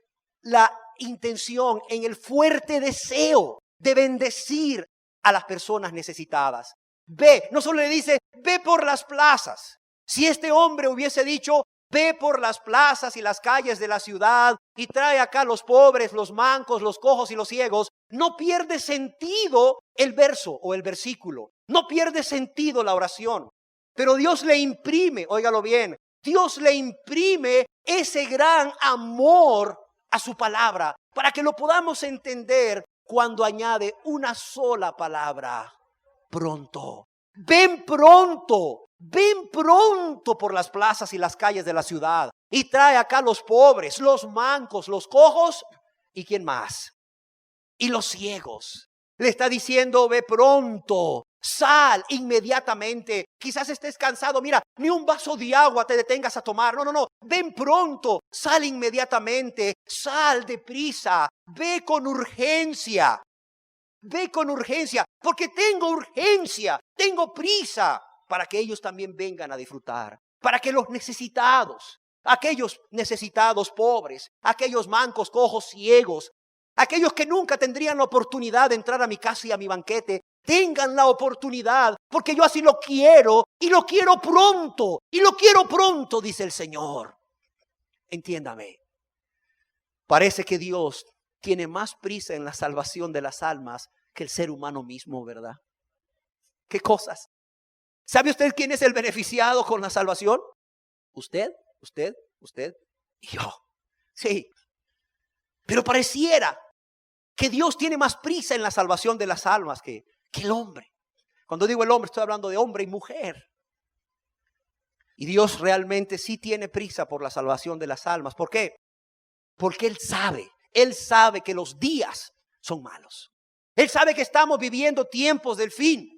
la intención, en el fuerte deseo de bendecir a las personas necesitadas. Ve, no solo le dice, ve por las plazas. Si este hombre hubiese dicho, ve por las plazas y las calles de la ciudad y trae acá los pobres, los mancos, los cojos y los ciegos, no pierde sentido el verso o el versículo. No pierde sentido la oración. Pero Dios le imprime, óigalo bien, Dios le imprime ese gran amor a su palabra para que lo podamos entender cuando añade una sola palabra, pronto. Ven pronto por las plazas y las calles de la ciudad y trae acá los pobres, los mancos, los cojos y ¿quién más? Y los ciegos. Le está diciendo, ve pronto, sal inmediatamente. Quizás estés cansado, mira, ni un vaso de agua te detengas a tomar. No, ven pronto, sal inmediatamente, sal deprisa, ve con urgencia. Ve con urgencia, porque tengo urgencia, tengo prisa para que ellos también vengan a disfrutar. Para que los necesitados, aquellos necesitados pobres, aquellos mancos, cojos, ciegos, aquellos que nunca tendrían la oportunidad de entrar a mi casa y a mi banquete, tengan la oportunidad, porque yo así lo quiero y lo quiero pronto, dice el Señor. Entiéndame, parece que Dios tiene más prisa en la salvación de las almas que el ser humano mismo, ¿verdad? ¿Qué cosas? ¿Sabe usted quién es el beneficiado con la salvación? Usted y yo. Sí. Pero pareciera que Dios tiene más prisa en la salvación de las almas que el hombre. Cuando digo el hombre, estoy hablando de hombre y mujer. Y Dios realmente sí tiene prisa por la salvación de las almas. ¿Por qué? Porque Él sabe que los días son malos. Él sabe que estamos viviendo tiempos del fin.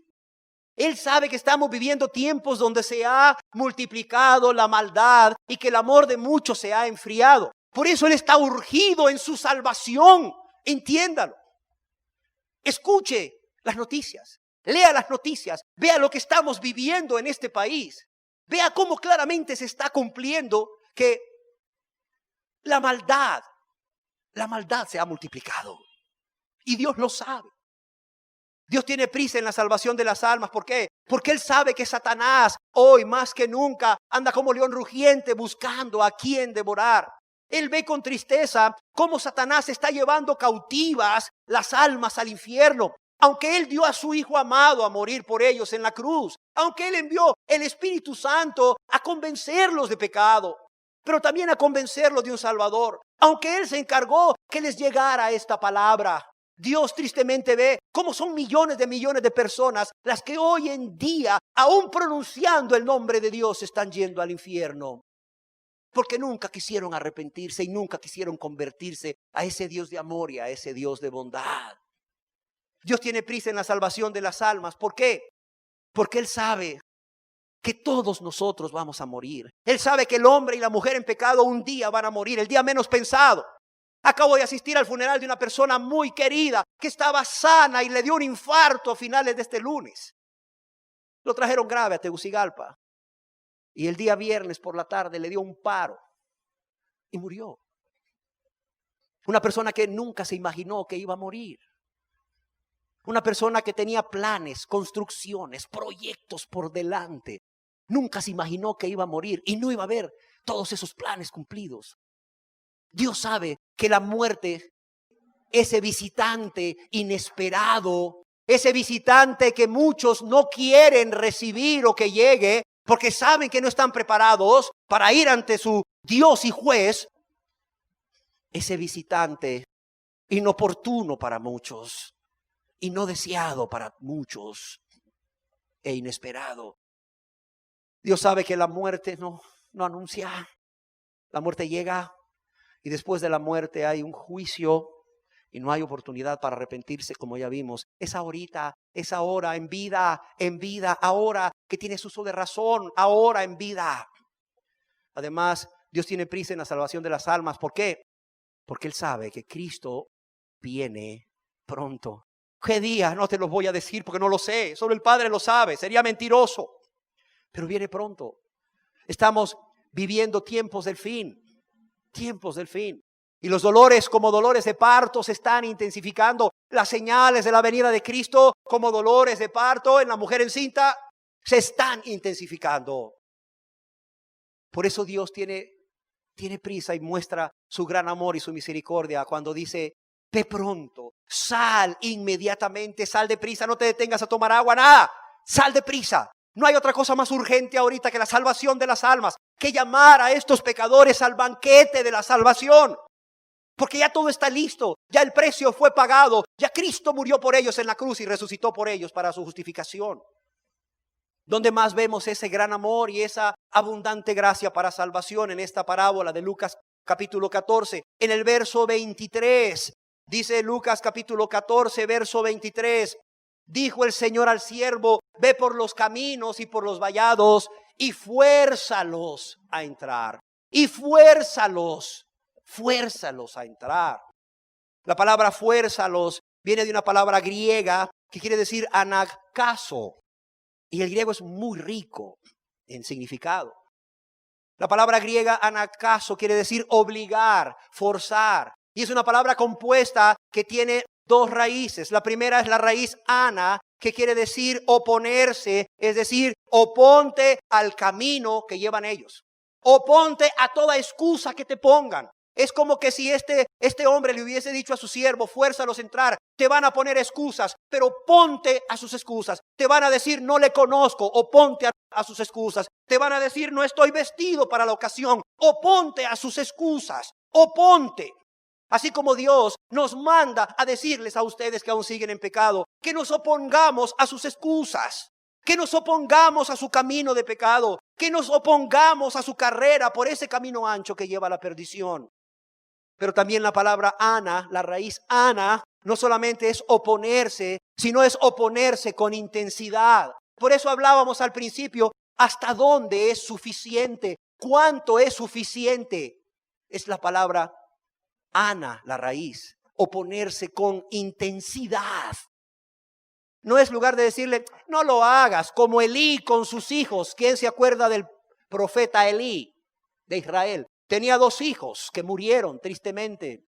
Él sabe que estamos viviendo tiempos donde se ha multiplicado la maldad y que el amor de muchos se ha enfriado. Por eso Él está urgido en su salvación. Entiéndalo. Escuche las noticias. Lea las noticias. Vea lo que estamos viviendo en este país. Vea cómo claramente se está cumpliendo que la maldad se ha multiplicado. Y Dios lo sabe. Dios tiene prisa en la salvación de las almas. ¿Por qué? Porque Él sabe que Satanás hoy más que nunca anda como león rugiente buscando a quien devorar. Él ve con tristeza cómo Satanás está llevando cautivas las almas al infierno. Aunque Él dio a su Hijo amado a morir por ellos en la cruz. Aunque Él envió el Espíritu Santo a convencerlos de pecado. Pero también a convencerlos de un Salvador. Aunque Él se encargó que les llegara esta palabra. Dios tristemente ve cómo son millones de personas las que hoy en día, aún pronunciando el nombre de Dios, están yendo al infierno. Porque nunca quisieron arrepentirse y nunca quisieron convertirse a ese Dios de amor y a ese Dios de bondad. Dios tiene prisa en la salvación de las almas. ¿Por qué? Porque Él sabe que todos nosotros vamos a morir. Él sabe que el hombre y la mujer en pecado un día van a morir, el día menos pensado. Acabo de asistir al funeral de una persona muy querida que estaba sana y le dio un infarto a finales de este lunes. Lo trajeron grave a Tegucigalpa. Y el día viernes por la tarde le dio un paro y murió. Una persona que nunca se imaginó que iba a morir. Una persona que tenía planes, construcciones, proyectos por delante. Nunca se imaginó que iba a morir y no iba a ver todos esos planes cumplidos. Dios sabe que la muerte, ese visitante inesperado, ese visitante que muchos no quieren recibir o que llegue, porque saben que no están preparados para ir ante su Dios y juez, ese visitante inoportuno para muchos y no deseado para muchos e inesperado. Dios sabe que la muerte no anuncia. La muerte llega y después de la muerte hay un juicio y no hay oportunidad para arrepentirse, como ya vimos. Es ahorita, es ahora, en vida, ahora que tienes uso de razón, ahora en vida. Además, Dios tiene prisa en la salvación de las almas. ¿Por qué? Porque Él sabe que Cristo viene pronto. ¿Qué día? No te lo voy a decir porque no lo sé. Solo el Padre lo sabe. Sería mentiroso. Pero viene pronto. Estamos viviendo tiempos del fin. Tiempos del fin. Y los dolores como dolores de parto se están intensificando. Las señales de la venida de Cristo como dolores de parto en la mujer encinta se están intensificando. Por eso Dios tiene prisa y muestra su gran amor y su misericordia cuando dice: ve pronto, sal inmediatamente, sal deprisa, no te detengas a tomar agua, nada, sal deprisa. No hay otra cosa más urgente ahorita que la salvación de las almas, que llamar a estos pecadores al banquete de la salvación. Porque ya todo está listo, ya el precio fue pagado, ya Cristo murió por ellos en la cruz y resucitó por ellos para su justificación. Donde más vemos ese gran amor y esa abundante gracia para salvación en esta parábola de Lucas capítulo 14. En el verso 23, dice Lucas capítulo 14, verso 23. Dijo el Señor al siervo: ve por los caminos y por los vallados y fuérzalos a entrar. Y fuérzalos a entrar. La palabra fuérzalos viene de una palabra griega que quiere decir anagkazo. Y el griego es muy rico en significado. La palabra griega anagkazo quiere decir obligar, forzar. Y es una palabra compuesta que tiene dos raíces. La primera es la raíz ana, que quiere decir oponerse, es decir, oponte al camino que llevan ellos. Oponte a toda excusa que te pongan. Es como que si este hombre le hubiese dicho a su siervo: fuérzalos a entrar. Te van a poner excusas, pero ponte a sus excusas. Te van a decir: no le conozco, oponte a sus excusas. Te van a decir: no estoy vestido para la ocasión, oponte a sus excusas, oponte. Así como Dios nos manda a decirles a ustedes que aún siguen en pecado, que nos opongamos a sus excusas, que nos opongamos a su camino de pecado, que nos opongamos a su carrera por ese camino ancho que lleva a la perdición. Pero también la palabra ana, la raíz ana, no solamente es oponerse, sino es oponerse con intensidad. Por eso hablábamos al principio, ¿hasta dónde es suficiente? ¿Cuánto es suficiente? Es la palabra ana, la raíz, oponerse con intensidad. No es lugar de decirle: no lo hagas, como Elí con sus hijos. ¿Quién se acuerda del profeta Elí de Israel? Tenía 2 hijos que murieron tristemente.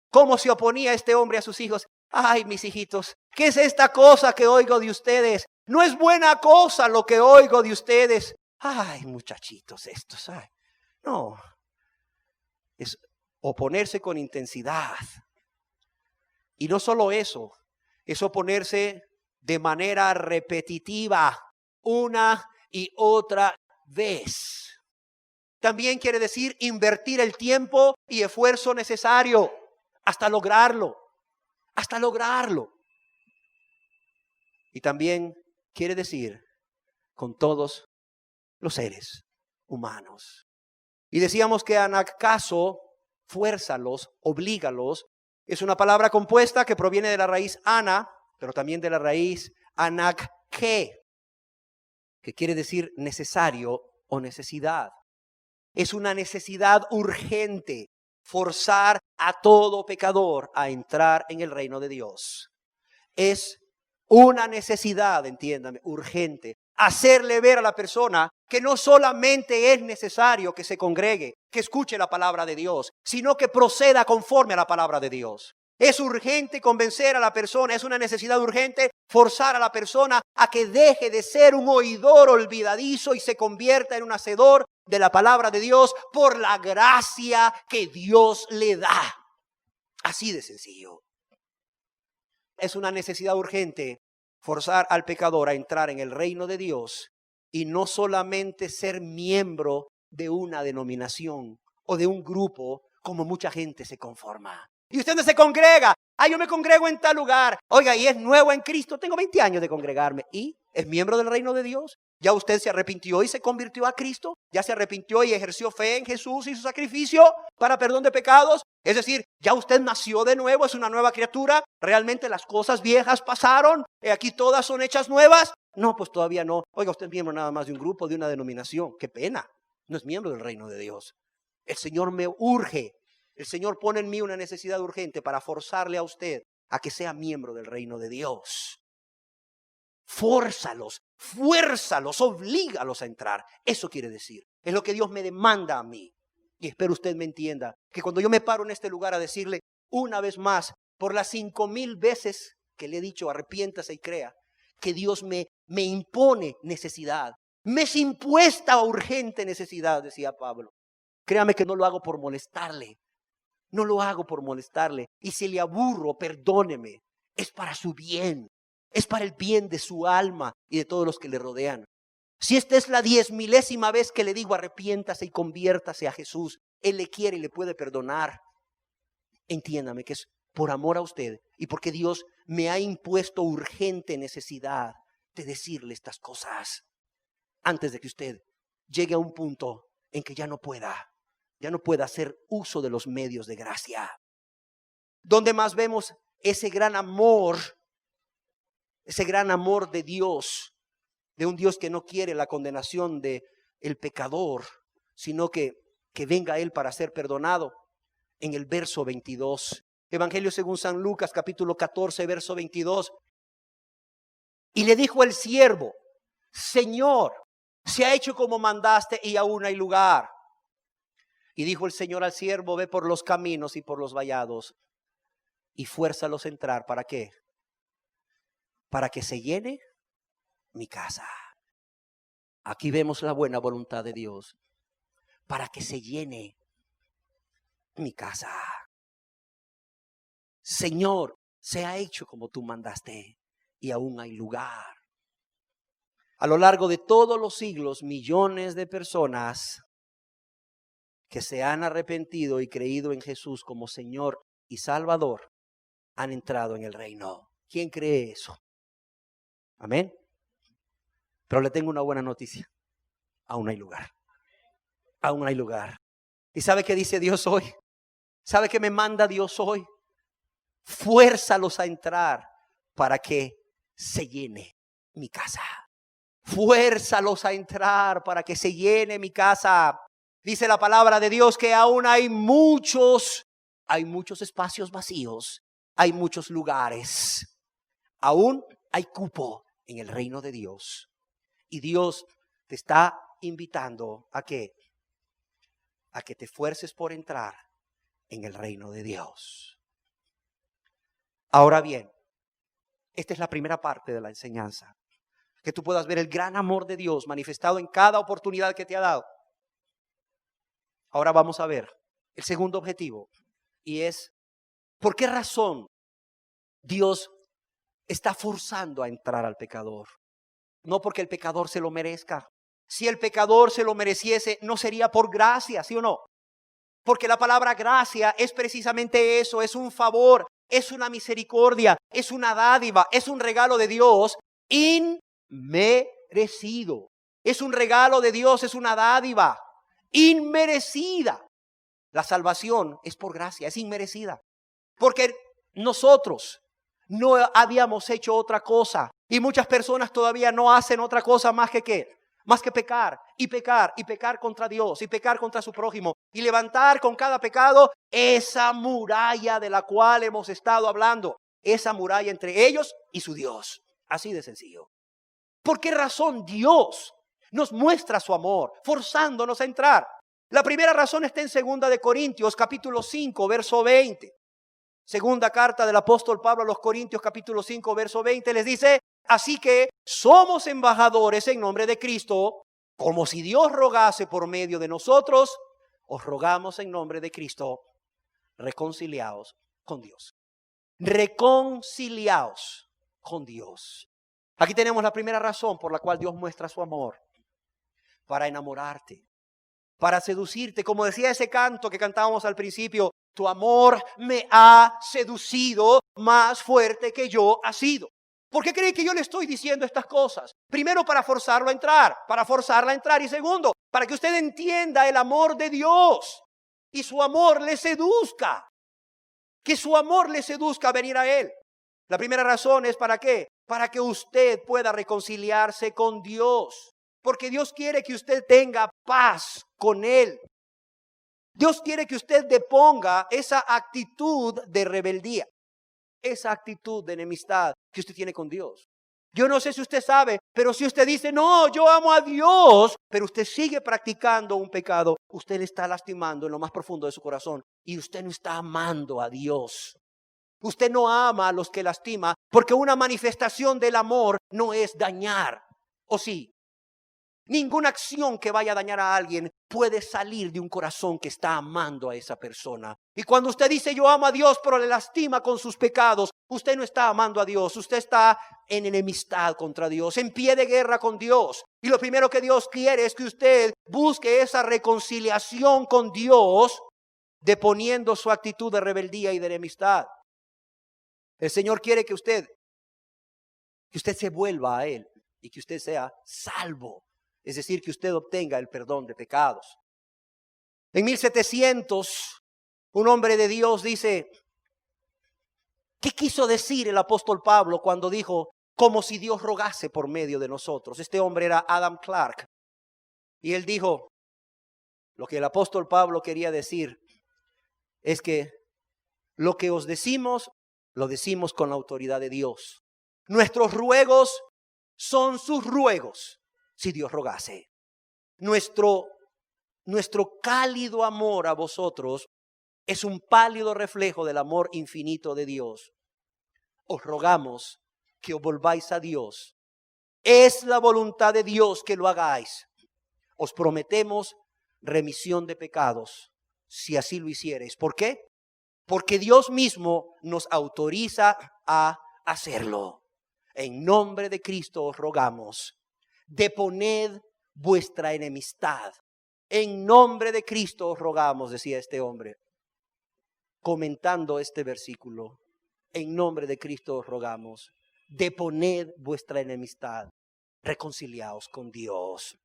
¿Cómo se oponía este hombre a sus hijos? Ay, mis hijitos, ¿qué es esta cosa que oigo de ustedes? No es buena cosa lo que oigo de ustedes. Ay, muchachitos estos, ay, no. es oponerse con intensidad. Y no solo eso, es oponerse de manera repetitiva, una y otra vez. También quiere decir invertir el tiempo y esfuerzo necesario hasta lograrlo, hasta lograrlo. Y también quiere decir con todos los seres humanos. Y decíamos que anaccazo, fuérzalos, oblígalos, es una palabra compuesta que proviene de la raíz ana, pero también de la raíz anakké, que quiere decir necesario o necesidad. Es una necesidad urgente forzar a todo pecador a entrar en el reino de Dios. Es una necesidad, entiéndame, urgente. Hacerle ver a la persona que no solamente es necesario que se congregue, que escuche la palabra de Dios, sino que proceda conforme a la palabra de Dios. Es urgente convencer a la persona, es una necesidad urgente forzar a la persona a que deje de ser un oidor olvidadizo y se convierta en un hacedor de la palabra de Dios por la gracia que Dios le da. Así de sencillo. Es una necesidad urgente forzar al pecador a entrar en el reino de Dios y no solamente ser miembro de una denominación o de un grupo como mucha gente se conforma. Y usted no se congrega. Yo me congrego en tal lugar. Oiga, y es nuevo en Cristo. Tengo 20 años de congregarme. ¿Y es miembro del reino de Dios? ¿Ya usted se arrepintió y se convirtió a Cristo? ¿Ya se arrepintió y ejerció fe en Jesús y su sacrificio para perdón de pecados? Es decir, ¿ya usted nació de nuevo? ¿Es una nueva criatura? ¿Realmente las cosas viejas pasaron? ¿Aquí todas son hechas nuevas? No, pues todavía no. Oiga, usted es miembro nada más de un grupo, de una denominación. ¡Qué pena! No es miembro del reino de Dios. El Señor me urge. El Señor pone en mí una necesidad urgente para forzarle a usted a que sea miembro del reino de Dios. Fórzalos, fuérzalos, oblígalos a entrar. Eso quiere decir. Es lo que Dios me demanda a mí. Y espero usted me entienda que cuando yo me paro en este lugar a decirle una vez más, por las 5,000 veces que le he dicho arrepiéntase y crea, que Dios me impone necesidad. Me es impuesta urgente necesidad, decía Pablo. Créame que no lo hago por molestarle. No lo hago por molestarle. Y si le aburro, perdóneme. Es para su bien. Es para el bien de su alma y de todos los que le rodean. Si esta es la 10,000ª vez que le digo arrepiéntase y conviértase a Jesús, Él le quiere y le puede perdonar. Entiéndame que es por amor a usted y porque Dios me ha impuesto urgente necesidad de decirle estas cosas antes de que usted llegue a un punto en que ya no pueda hacer uso de los medios de gracia. ¿Dónde más vemos ese gran amor de Dios, de un Dios que no quiere la condenación de el pecador, sino que venga a Él para ser perdonado? En el verso 22, Evangelio según San Lucas, capítulo 14, verso 22. Y le dijo el siervo: Señor, se ha hecho como mandaste y aún hay lugar. Y dijo el Señor al siervo: ve por los caminos y por los vallados y fuérzalos a entrar. ¿Para qué? Para que se llene mi casa. Aquí vemos la buena voluntad de Dios. Para que se llene mi casa. Señor, se ha hecho como tú mandaste y aún hay lugar. A lo largo de todos los siglos, millones de personas que se han arrepentido y creído en Jesús como Señor y Salvador han entrado en el reino. ¿Quién cree eso? Amén. Pero le tengo una buena noticia. Aún hay lugar. Aún hay lugar. ¿Y sabe qué dice Dios hoy? ¿Sabe qué me manda Dios hoy? Fuérzalos a entrar para que se llene mi casa. Fuérzalos a entrar para que se llene mi casa. Dice la palabra de Dios que aún hay muchos espacios vacíos, hay muchos lugares. Aún hay cupo en el reino de Dios. Y Dios te está invitando ¿a qué? A que te esfuerces por entrar en el reino de Dios. Ahora bien, esta es la primera parte de la enseñanza. Que tú puedas ver el gran amor de Dios manifestado en cada oportunidad que te ha dado. Ahora vamos a ver el segundo objetivo, y es, ¿por qué razón Dios está forzando a entrar al pecador? No porque el pecador se lo merezca. Si el pecador se lo mereciese, no sería por gracia, ¿sí o no? Porque la palabra gracia es precisamente eso, es un favor, es una misericordia, es una dádiva, es un regalo de Dios inmerecido. Es un regalo de Dios, es una dádiva inmerecida. La salvación es por gracia, es inmerecida. Porque nosotros no habíamos hecho otra cosa. Y muchas personas todavía no hacen otra cosa más que ¿qué? Más que pecar y pecar y pecar contra Dios y pecar contra su prójimo. Y levantar con cada pecado esa muralla de la cual hemos estado hablando. Esa muralla entre ellos y su Dios. Así de sencillo. ¿Por qué razón Dios nos muestra su amor, forzándonos a entrar? La primera razón está en 2 de Corintios, capítulo 5, verso 20. Segunda carta del apóstol Pablo a los Corintios, capítulo 5, verso 20, les dice: así que somos embajadores en nombre de Cristo, como si Dios rogase por medio de nosotros, os rogamos en nombre de Cristo, reconciliaos con Dios. Reconciliaos con Dios. Aquí tenemos la primera razón por la cual Dios muestra su amor: para enamorarte, para seducirte. Como decía ese canto que cantábamos al principio, tu amor me ha seducido más fuerte que yo ha sido. ¿Por qué cree que yo le estoy diciendo estas cosas? Primero, para forzarlo a entrar, para forzarla a entrar. Y segundo, para que usted entienda el amor de Dios y su amor le seduzca. Que su amor le seduzca a venir a Él. La primera razón es ¿para qué? Para que usted pueda reconciliarse con Dios. Porque Dios quiere que usted tenga paz con Él. Dios quiere que usted deponga esa actitud de rebeldía, esa actitud de enemistad que usted tiene con Dios. Yo no sé si usted sabe, pero si usted dice, no, yo amo a Dios, pero usted sigue practicando un pecado, usted le está lastimando en lo más profundo de su corazón y usted no está amando a Dios. Usted no ama a los que lastima, porque una manifestación del amor no es dañar, ¿o sí? Ninguna acción que vaya a dañar a alguien puede salir de un corazón que está amando a esa persona. Y cuando usted dice yo amo a Dios pero le lastima con sus pecados, usted no está amando a Dios, usted está en enemistad contra Dios, en pie de guerra con Dios. Y lo primero que Dios quiere es que usted busque esa reconciliación con Dios, deponiendo su actitud de rebeldía y de enemistad. El Señor quiere que usted se vuelva a Él y que usted sea salvo. Es decir, que usted obtenga el perdón de pecados. En 1700, un hombre de Dios dice, ¿qué quiso decir el apóstol Pablo cuando dijo, como si Dios rogase por medio de nosotros? Este hombre era Adam Clarke. Y él dijo, lo que el apóstol Pablo quería decir es que lo que os decimos, lo decimos con la autoridad de Dios. Nuestros ruegos son sus ruegos. Si Dios rogase, nuestro cálido amor a vosotros es un pálido reflejo del amor infinito de Dios. Os rogamos que os volváis a Dios. Es la voluntad de Dios que lo hagáis. Os prometemos remisión de pecados, si así lo hiciereis. ¿Por qué? Porque Dios mismo nos autoriza a hacerlo. En nombre de Cristo os rogamos. Deponed vuestra enemistad. En nombre de Cristo os rogamos, decía este hombre, comentando este versículo. En nombre de Cristo os rogamos. Deponed vuestra enemistad. Reconciliaos con Dios.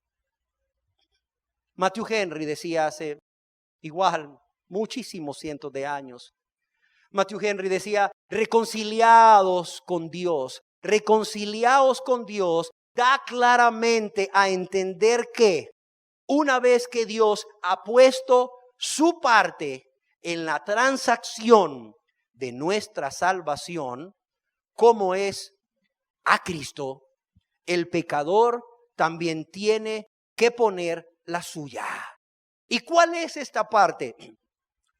Matthew Henry decía hace igual muchísimos cientos de años. Matthew Henry decía, reconciliados con Dios. Reconciliaos con Dios. Da claramente a entender que una vez que Dios ha puesto su parte en la transacción de nuestra salvación, como es a Cristo, el pecador también tiene que poner la suya. ¿Y cuál es esta parte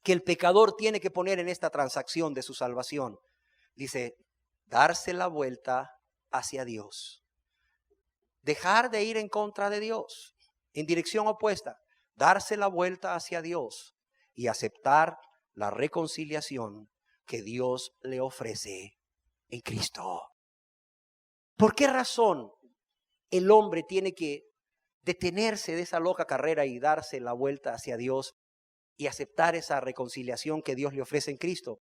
que el pecador tiene que poner en esta transacción de su salvación? Dice, darse la vuelta hacia Dios. Dejar de ir en contra de Dios, en dirección opuesta, darse la vuelta hacia Dios. y aceptar la reconciliación que Dios le ofrece en Cristo. ¿Por qué razón el hombre tiene que detenerse de esa loca carrera y darse la vuelta hacia Dios y aceptar esa reconciliación que Dios le ofrece en Cristo?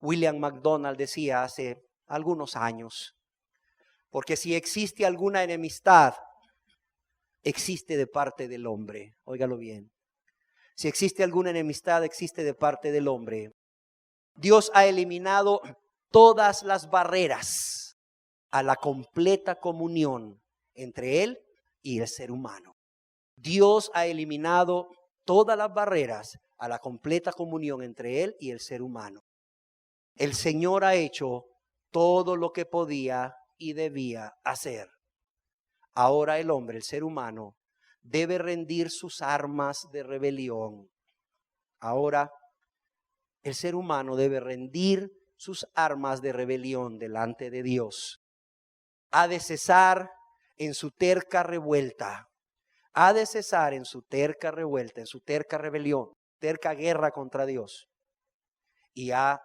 William MacDonald decía hace algunos años, porque si existe alguna enemistad, existe de parte del hombre. Óigalo bien. Si existe alguna enemistad, existe de parte del hombre. Dios ha eliminado todas las barreras a la completa comunión entre Él y el ser humano. Dios ha eliminado todas las barreras a la completa comunión entre Él y el ser humano. El Señor ha hecho todo lo que podía y debía hacer. Ahora el hombre, el ser humano, debe rendir sus armas de rebelión. Ahora el ser humano debe rendir sus armas de rebelión delante de Dios. Ha de cesar en su terca revuelta. Ha de cesar en su terca revuelta, en su terca rebelión, terca guerra contra Dios. Y ha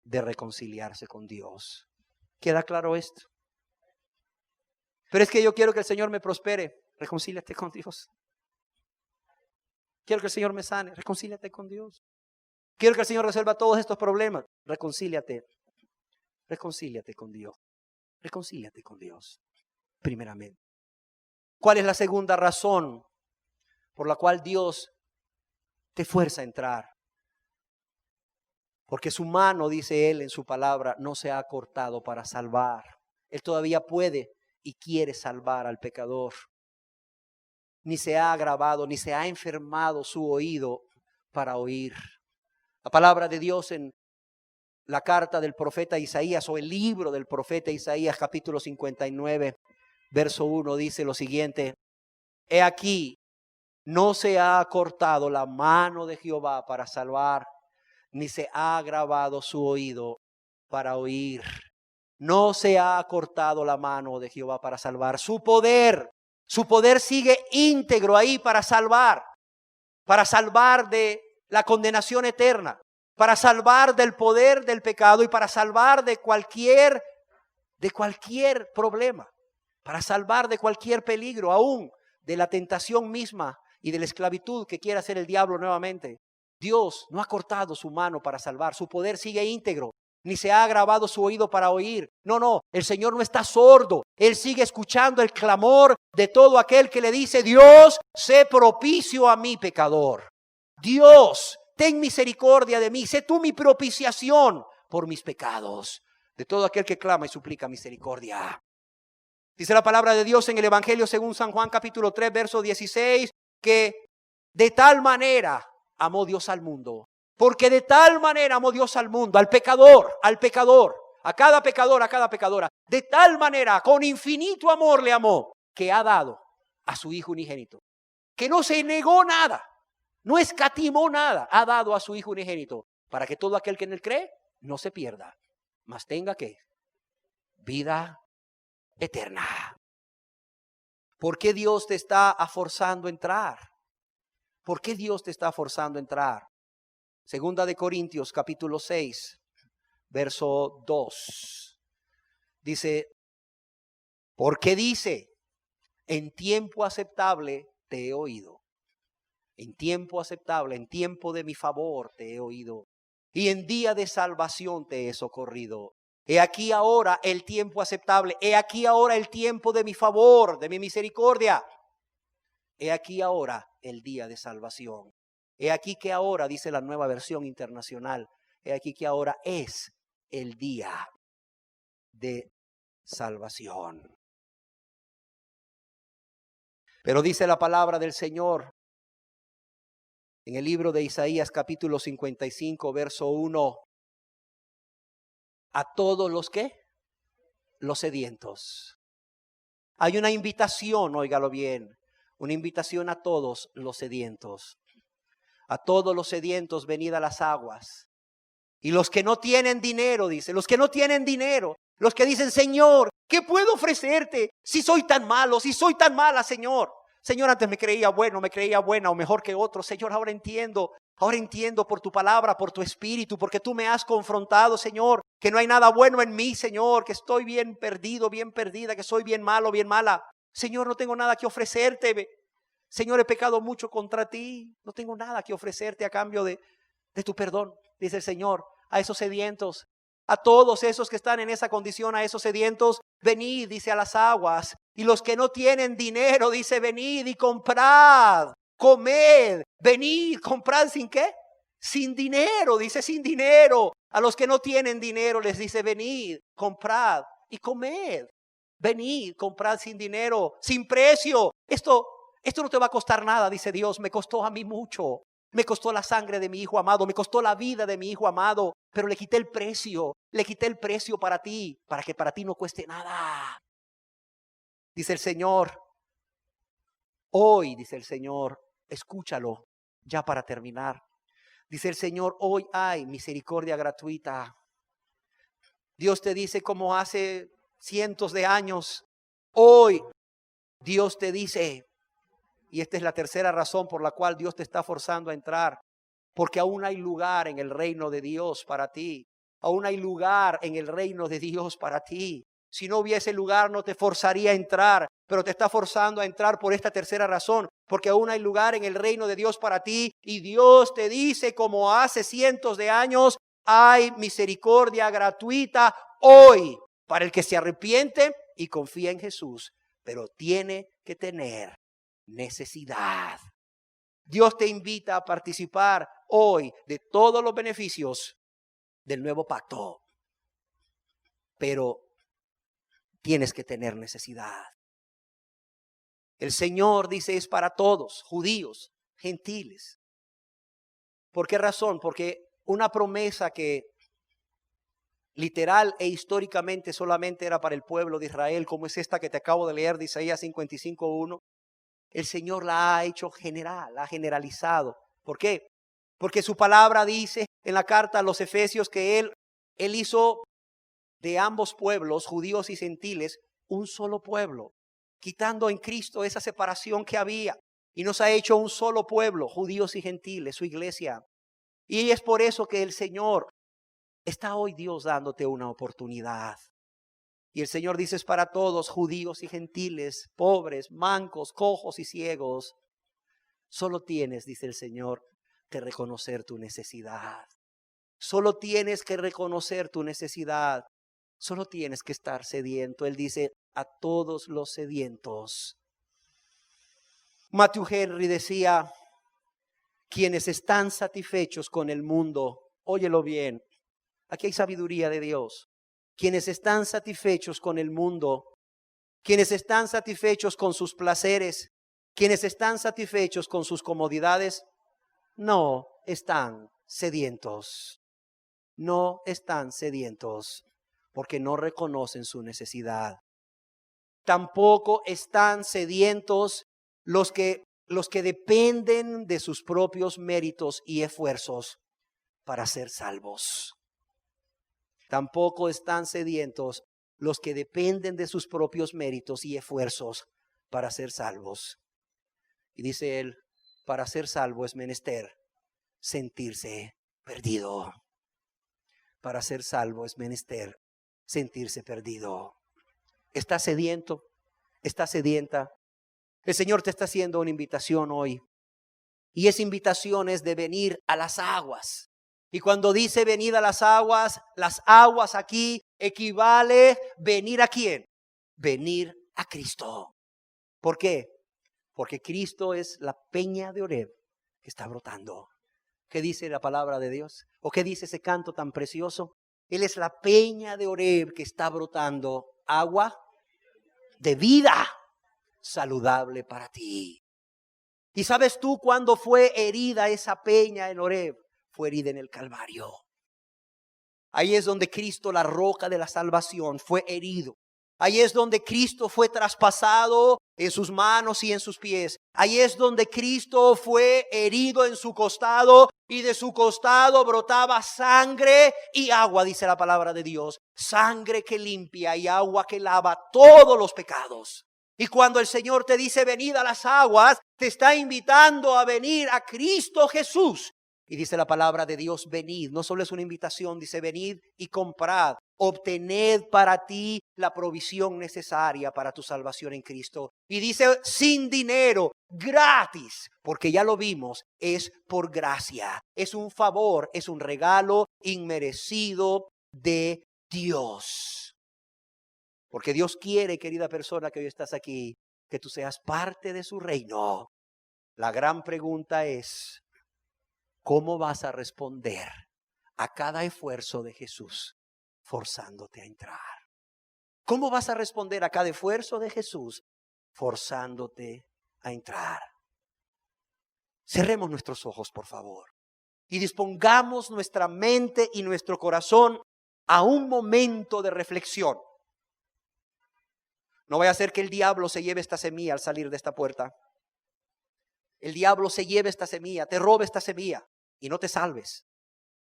de reconciliarse con Dios. ¿Queda claro esto? Pero es que yo quiero que el Señor me prospere. Reconcíliate con Dios. Quiero que el Señor me sane. Reconcíliate con Dios. Quiero que el Señor resuelva todos estos problemas. Reconcíliate. Reconcíliate con Dios. Reconcíliate con Dios. Primeramente. ¿Cuál es la segunda razón por la cual Dios te fuerza a entrar? Porque su mano, dice Él en su palabra, no se ha cortado para salvar. Él todavía puede y quiere salvar al pecador. Ni se ha agravado, ni se ha enfermado su oído para oír. La palabra de Dios en la carta del profeta Isaías o el libro del profeta Isaías, capítulo 59, verso 1, dice lo siguiente: He aquí, no se ha cortado la mano de Jehová para salvar, ni se ha agravado su oído para oír. No se ha cortado la mano de Jehová para salvar. Su poder sigue íntegro ahí para salvar de la condenación eterna, para salvar del poder del pecado y para salvar de cualquier problema, para salvar de cualquier peligro, aún de la tentación misma y de la esclavitud que quiera hacer el diablo nuevamente. Dios no ha cortado su mano para salvar, su poder sigue íntegro, ni se ha agravado su oído para oír. No, el Señor no está sordo, Él sigue escuchando el clamor de todo aquel que le dice: Dios, sé propicio a mí pecador. Dios, ten misericordia de mí, sé tú mi propiciación por mis pecados. De todo aquel que clama y suplica misericordia. Dice la palabra de Dios en el Evangelio según San Juan capítulo 3 verso 16, que de tal manera amó Dios al mundo, porque de tal manera amó Dios al mundo, al pecador, a cada pecador, a cada pecadora, de tal manera, con infinito amor le amó, que ha dado a su Hijo unigénito, que no se negó nada, no escatimó nada, ha dado a su Hijo unigénito, para que todo aquel que en Él cree no se pierda, mas tenga ¿qué? Vida eterna. ¿Por qué Dios te está forzando a entrar? ¿Por qué Dios te está forzando a entrar? Segunda de Corintios capítulo 6, verso 2. Dice, porque dice, en tiempo aceptable te he oído. En tiempo aceptable, en tiempo de mi favor te he oído. Y en día de salvación te he socorrido. He aquí ahora el tiempo aceptable. He aquí ahora el tiempo de mi favor, de mi misericordia. He aquí ahora el día de salvación. He aquí que ahora, dice la Nueva Versión Internacional, he aquí que ahora es el día de salvación. Pero dice la palabra del Señor en el libro de Isaías capítulo 55 verso 1, a todos los que, los sedientos. Hay una invitación, óigalo bien, una invitación a todos los sedientos. A todos los sedientos, venid a las aguas. Y los que no tienen dinero, dice, los que no tienen dinero, los que dicen, Señor, ¿qué puedo ofrecerte si soy tan malo, si soy tan mala, Señor? Señor, antes me creía bueno, me creía buena o mejor que otro. Señor, ahora entiendo por tu palabra, por tu espíritu, porque tú me has confrontado, Señor, que no hay nada bueno en mí, Señor, que estoy bien perdido, bien perdida, que soy bien malo, bien mala. Señor, no tengo nada que ofrecerte. Señor, he pecado mucho contra ti. No tengo nada que ofrecerte a cambio de tu perdón, dice el Señor, a esos sedientos. A todos esos que están en esa condición, a esos sedientos, venid, dice, a las aguas. Y los que no tienen dinero, dice, venid y comprad, comed, venid, comprad ¿sin qué? Sin dinero, dice, sin dinero. A los que no tienen dinero les dice, venid, comprad y comed. Venid, comprad sin dinero, sin precio. Esto no te va a costar nada, dice Dios, me costó a mí mucho. Me costó la sangre de mi hijo amado, me costó la vida de mi hijo amado, pero le quité el precio para ti, para que para ti no cueste nada. Dice el Señor, hoy, dice el Señor, escúchalo, ya para terminar. Dice el Señor, hoy hay misericordia gratuita. Dios te dice como hace cientos de años, hoy Dios te dice, y esta es la tercera razón por la cual Dios te está forzando a entrar. Porque aún hay lugar en el reino de Dios para ti. Aún hay lugar en el reino de Dios para ti. Si no hubiese lugar, no te forzaría a entrar. Pero te está forzando a entrar por esta tercera razón. Porque aún hay lugar en el reino de Dios para ti. Y Dios te dice, como hace cientos de años, hay misericordia gratuita hoy para el que se arrepiente y confía en Jesús. Pero tiene que tener necesidad. Dios te invita a participar hoy de todos los beneficios del nuevo pacto, pero tienes que tener necesidad. El Señor dice es para todos, judíos, gentiles. ¿Por qué razón? Porque una promesa que literal e históricamente solamente era para el pueblo de Israel, como es esta que te acabo de leer de Isaías 55:1, el Señor la ha hecho general, la ha generalizado. ¿Por qué? Porque su palabra dice en la carta a los Efesios que Él hizo de ambos pueblos, judíos y gentiles, un solo pueblo, quitando en Cristo esa separación que había. Y nos ha hecho un solo pueblo, judíos y gentiles, su iglesia. Y es por eso que el Señor está hoy Dios dándote una oportunidad. Y el Señor dice es para todos, judíos y gentiles, pobres, mancos, cojos y ciegos. Solo tienes, dice el Señor, que reconocer tu necesidad. Solo tienes que reconocer tu necesidad. Solo tienes que estar sediento. Él dice a todos los sedientos. Matthew Henry decía, quienes están satisfechos con el mundo, óyelo bien, aquí hay sabiduría de Dios. Quienes están satisfechos con el mundo, quienes están satisfechos con sus placeres, quienes están satisfechos con sus comodidades, no están sedientos. No están sedientos porque no reconocen su necesidad. Tampoco están sedientos los que dependen de sus propios méritos y esfuerzos para ser salvos. Tampoco están sedientos los que dependen de sus propios méritos y esfuerzos para ser salvos. Y dice él, para ser salvo es menester sentirse perdido. Para ser salvo es menester sentirse perdido. ¿Estás sediento? ¿Estás sedienta? El Señor te está haciendo una invitación hoy. Y esa invitación es de venir a las aguas. Y cuando dice venid a las aguas aquí equivale venir ¿a quién? Venir a Cristo. ¿Por qué? Porque Cristo es la peña de Oreb que está brotando. ¿Qué dice la palabra de Dios? ¿O qué dice ese canto tan precioso? Él es la peña de Oreb que está brotando agua de vida saludable para ti. ¿Y sabes tú cuándo fue herida esa peña en Oreb? Fue herida en el Calvario. Ahí es donde Cristo, la roca de la salvación, fue herido. Ahí es donde Cristo fue traspasado en sus manos y en sus pies. Ahí es donde Cristo fue herido en su costado y de su costado brotaba sangre y agua, dice la palabra de Dios. Sangre que limpia y agua que lava todos los pecados. Y cuando el Señor te dice venid a las aguas, te está invitando a venir a Cristo Jesús. Y dice la palabra de Dios, venid. No solo es una invitación, dice venid y comprad. Obtened para ti la provisión necesaria para tu salvación en Cristo. Y dice sin dinero, gratis, porque ya lo vimos, es por gracia. Es un favor, es un regalo inmerecido de Dios. Porque Dios quiere, querida persona que hoy estás aquí, que tú seas parte de su reino. La gran pregunta es, ¿cómo vas a responder a cada esfuerzo de Jesús forzándote a entrar? ¿Cómo vas a responder a cada esfuerzo de Jesús forzándote a entrar? Cerremos nuestros ojos, por favor, y dispongamos nuestra mente y nuestro corazón a un momento de reflexión. No vaya a ser que el diablo se lleve esta semilla al salir de esta puerta. El diablo se lleve esta semilla, te robe esta semilla y no te salves.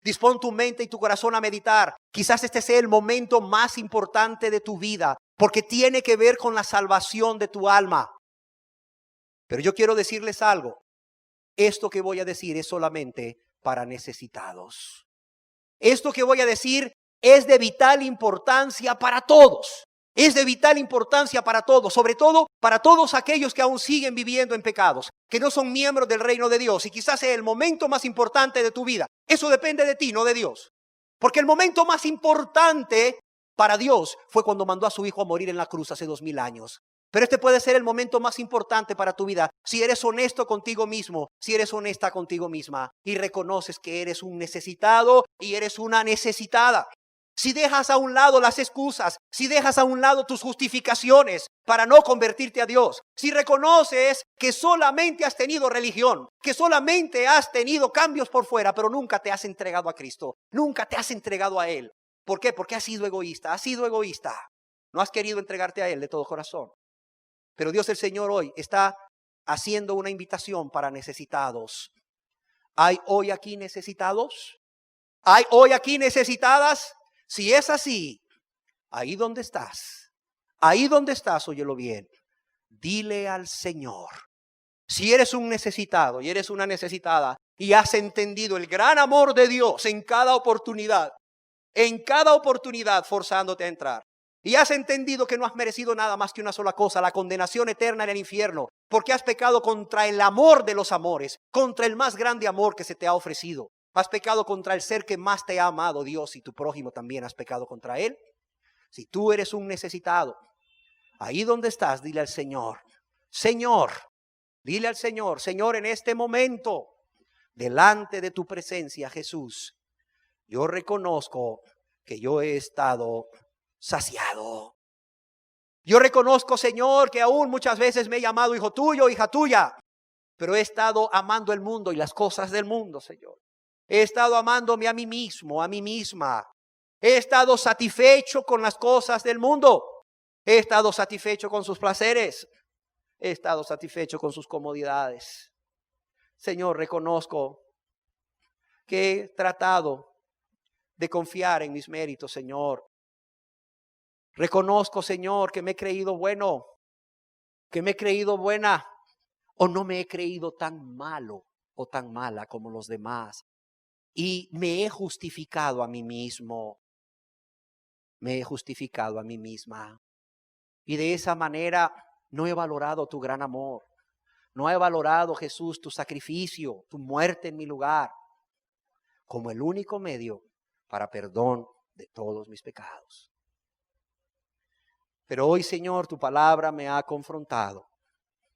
Dispón tu mente y tu corazón a meditar. Quizás este sea el momento más importante de tu vida, porque tiene que ver con la salvación de tu alma. Pero yo quiero decirles algo. Esto que voy a decir es solamente para necesitados. Esto que voy a decir es de vital importancia para todos. Es de vital importancia para todos, sobre todo para todos aquellos que aún siguen viviendo en pecados, que no son miembros del reino de Dios, y quizás sea el momento más importante de tu vida. Eso depende de ti, no de Dios. Porque el momento más importante para Dios fue cuando mandó a su Hijo a morir en la cruz hace 2000 años. Pero este puede ser el momento más importante para tu vida si eres honesto contigo mismo, si eres honesta contigo misma y reconoces que eres un necesitado y eres una necesitada. Si dejas a un lado las excusas, si dejas a un lado tus justificaciones para no convertirte a Dios, si reconoces que solamente has tenido religión, que solamente has tenido cambios por fuera, pero nunca te has entregado a Cristo, nunca te has entregado a Él. ¿Por qué? Porque has sido egoísta, no has querido entregarte a Él de todo corazón. Pero Dios el Señor hoy está haciendo una invitación para necesitados. ¿Hay hoy aquí necesitados? ¿Hay hoy aquí necesitadas? Si es así, ahí donde estás, óyelo bien, dile al Señor. Si eres un necesitado y eres una necesitada y has entendido el gran amor de Dios en cada oportunidad forzándote a entrar. Y has entendido que no has merecido nada más que una sola cosa, la condenación eterna en el infierno, porque has pecado contra el amor de los amores, contra el más grande amor que se te ha ofrecido. Has pecado contra el ser que más te ha amado, Dios, y tu prójimo también has pecado contra él. Si tú eres un necesitado, ahí donde estás, dile al Señor, dile al Señor, Señor, en este momento, delante de tu presencia, Jesús, yo reconozco que yo he estado saciado. Yo reconozco, Señor, que aún muchas veces me he llamado hijo tuyo, hija tuya, pero he estado amando el mundo y las cosas del mundo, Señor. He estado amándome a mí mismo, a mí misma. He estado satisfecho con las cosas del mundo. He estado satisfecho con sus placeres. He estado satisfecho con sus comodidades. Señor, reconozco que he tratado de confiar en mis méritos, Señor. Reconozco, Señor, que me he creído bueno, que me he creído buena, o no me he creído tan malo o tan mala como los demás. Y me he justificado a mí mismo. Me he justificado a mí misma. Y de esa manera no he valorado tu gran amor. No he valorado, Jesús, tu sacrificio, tu muerte en mi lugar, como el único medio para perdón de todos mis pecados. Pero hoy, Señor, tu palabra me ha confrontado.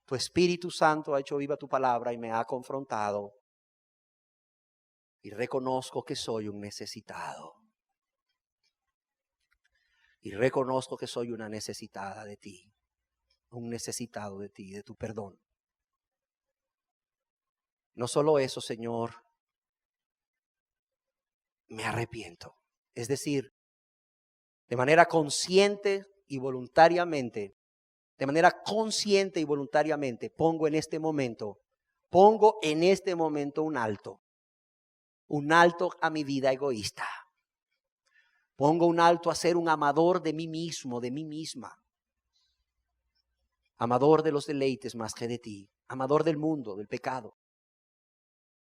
Tu Espíritu Santo ha hecho viva tu palabra y me ha confrontado. Y reconozco que soy un necesitado. Y reconozco que soy una necesitada de ti. Un necesitado de ti, de tu perdón. No solo eso, Señor, me arrepiento. Es decir, de manera consciente y voluntariamente, pongo en este momento un alto a mi vida egoísta. Pongo un alto a ser un amador de mí mismo, de mí misma. amador de los deleites más que de ti, amador del mundo, del pecado.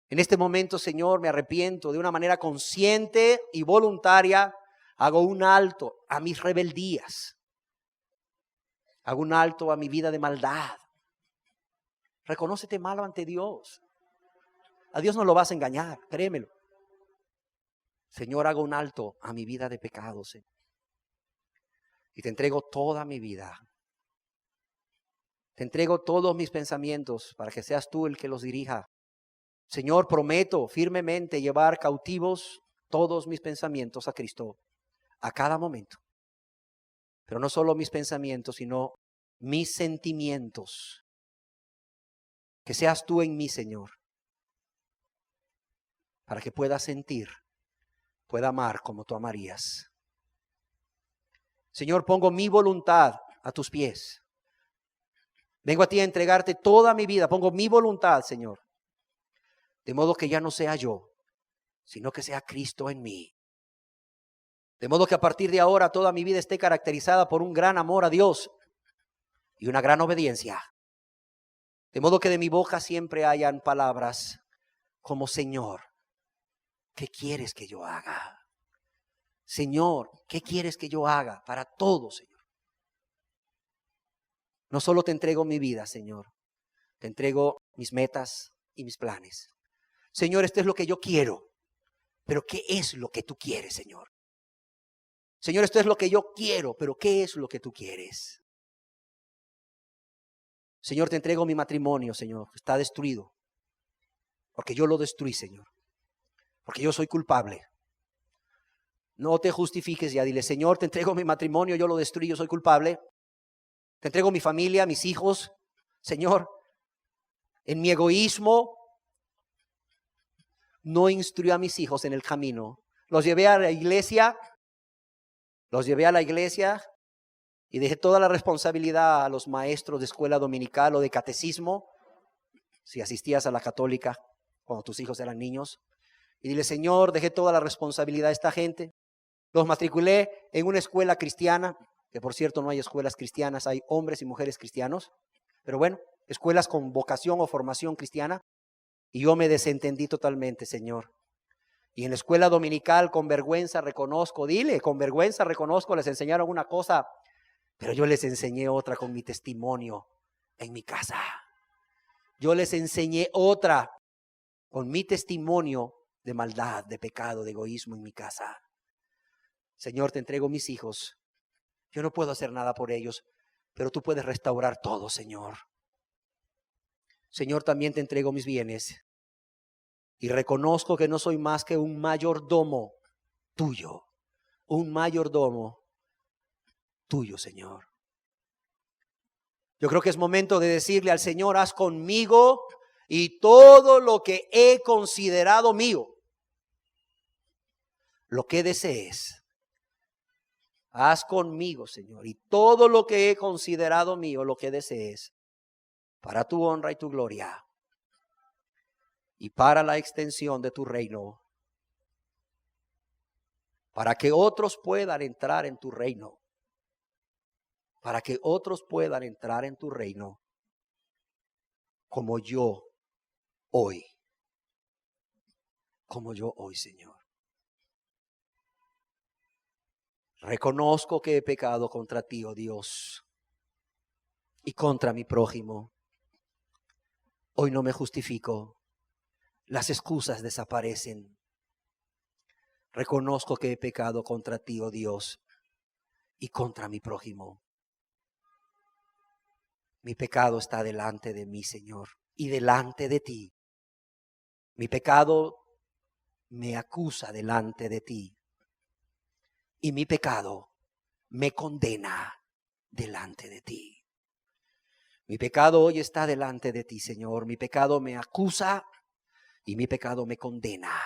En este momento, Señor, me arrepiento de una manera consciente y voluntaria. Hago un alto a mis rebeldías. Hago un alto a mi vida de maldad. Reconócete malo ante Dios. A Dios no lo vas a engañar, créemelo. Señor, hago un alto a mi vida de pecado, Señor. Y te entrego toda mi vida. Te entrego todos mis pensamientos para que seas tú el que los dirija. Señor, prometo firmemente llevar cautivos todos mis pensamientos a Cristo a cada momento. Pero no solo mis pensamientos, sino mis sentimientos. Que seas tú en mí, Señor, para que pueda sentir, pueda amar como tú amarías. Señor, pongo mi voluntad a tus pies. Vengo a ti a entregarte toda mi vida. Pongo mi voluntad, Señor. De modo que ya no sea yo, sino que sea Cristo en mí. De modo que a partir de ahora toda mi vida esté caracterizada por un gran amor a Dios y una gran obediencia. De modo que de mi boca siempre hayan palabras como: Señor, ¿qué quieres que yo haga? Señor, ¿qué quieres que yo haga? Para todo, Señor. No solo te entrego mi vida, Señor. Te entrego mis metas y mis planes. Señor, esto es lo que yo quiero. Pero ¿qué es lo que tú quieres, Señor? Señor, esto es lo que yo quiero, pero ¿qué es lo que tú quieres? Señor, te entrego mi matrimonio, Señor. Está destruido. Porque yo lo destruí, Señor. Porque yo soy culpable. No te justifiques ya. Dile: Señor, te entrego mi matrimonio, yo lo destruí, yo soy culpable. Te entrego mi familia, mis hijos. Señor, en mi egoísmo no instruí a mis hijos en el camino. Los llevé a la iglesia. Y dejé toda la responsabilidad a los maestros de escuela dominical o de catecismo, si asistías a la católica cuando tus hijos eran niños. Y dile: Señor, dejé toda la responsabilidad a esta gente. Los matriculé en una escuela cristiana, que por cierto no hay escuelas cristianas, hay hombres y mujeres cristianos. Pero bueno, escuelas con vocación o formación cristiana. Y yo me desentendí totalmente, Señor. Y en la escuela dominical, con vergüenza reconozco, con vergüenza reconozco, les enseñaron una cosa, pero yo les enseñé otra con mi testimonio en mi casa. Yo les enseñé otra con mi testimonio de maldad, de pecado, de egoísmo en mi casa. Señor, te entrego mis hijos. Yo no puedo hacer nada por ellos, pero tú puedes restaurar todo, Señor. Señor, también te entrego mis bienes. Y reconozco que no soy más que un mayordomo tuyo. Un mayordomo tuyo, Señor. Yo creo que es momento de decirle al Señor: haz conmigo y todo lo que he considerado mío, lo que desees. Haz conmigo, Señor, y todo lo que he considerado mío, lo que desees, para tu honra y tu gloria. Y para la extensión de tu reino, para que otros puedan entrar en tu reino, para que otros puedan entrar en tu reino, como yo hoy, Señor. Reconozco que he pecado contra ti, oh Dios, y contra mi prójimo. Hoy no me justifico. Las excusas desaparecen. Reconozco que he pecado contra ti, oh Dios, y contra mi prójimo. Mi pecado está delante de mí, Señor, y delante de ti. Mi pecado me acusa delante de ti. Y mi pecado me condena delante de ti. Mi pecado hoy está delante de ti, Señor. Mi pecado me acusa y mi pecado me condena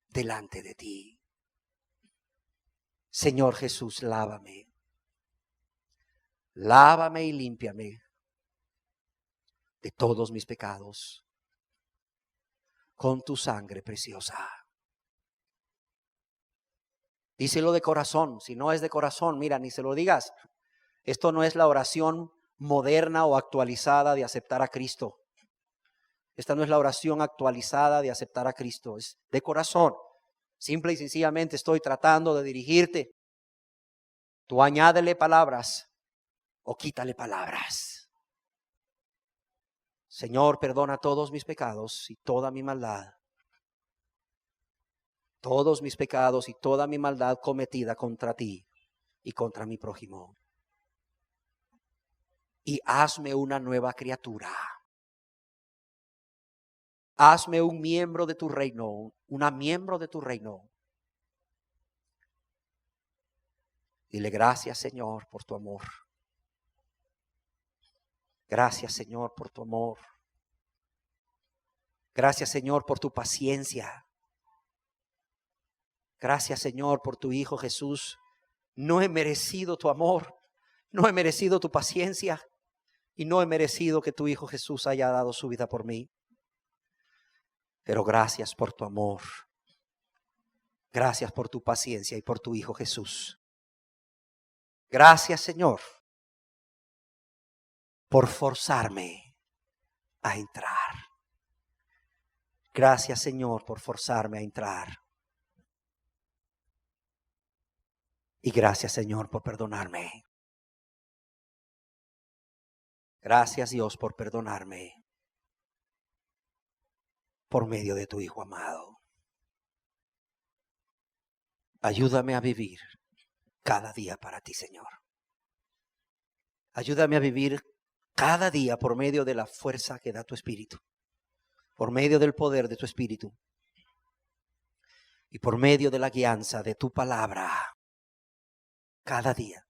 delante de ti. Señor Jesús, lávame. Lávame y límpiame de todos mis pecados con tu sangre preciosa. Díselo de corazón. Si no es de corazón, mira, ni se lo digas. Esto no es la oración moderna o actualizada de aceptar a Cristo. Esta no es la oración actualizada de aceptar a Cristo, es de corazón. Simple y sencillamente estoy tratando de dirigirte. Tú añádele palabras o quítale palabras. Señor, perdona todos mis pecados y toda mi maldad. Todos mis pecados y toda mi maldad cometida contra ti y contra mi prójimo. Y hazme una nueva criatura. Hazme un miembro de tu reino, una miembro de tu reino. Dile gracias, Señor, por tu amor. Gracias, Señor, por tu amor. Gracias, Señor, por tu paciencia. Gracias, Señor, por tu Hijo Jesús. No he merecido tu amor, no he merecido tu paciencia y no he merecido que tu Hijo Jesús haya dado su vida por mí. Pero gracias por tu amor. Gracias por tu paciencia y por tu Hijo Jesús. Gracias, Señor, por forzarme a entrar. Gracias, Señor, por forzarme a entrar. Y gracias, Señor, por perdonarme. Gracias, Dios, por perdonarme por medio de tu Hijo amado. Ayúdame a vivir cada día para ti, Señor. Ayúdame a vivir cada día por medio de la fuerza que da tu Espíritu, por medio del poder de tu Espíritu y por medio de la guianza de tu palabra cada día,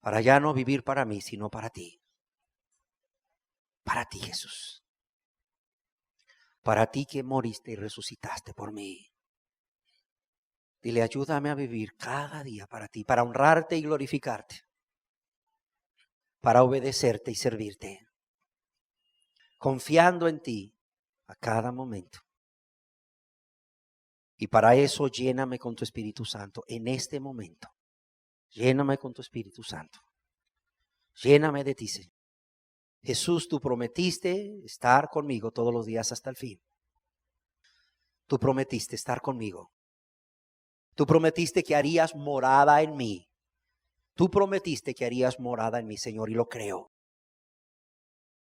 para ya no vivir para mí, sino para ti. Para ti, Jesús. Para ti que moriste y resucitaste por mí. Dile, ayúdame a vivir cada día para ti, para honrarte y glorificarte, para obedecerte y servirte, confiando en ti a cada momento. Y para eso lléname con tu Espíritu Santo en este momento. Lléname con tu Espíritu Santo. Lléname de ti, Señor. Jesús, tú prometiste estar conmigo todos los días hasta el fin. Tú prometiste estar conmigo. Tú prometiste que harías morada en mí. Tú prometiste que harías morada en mí, Señor, y lo creo.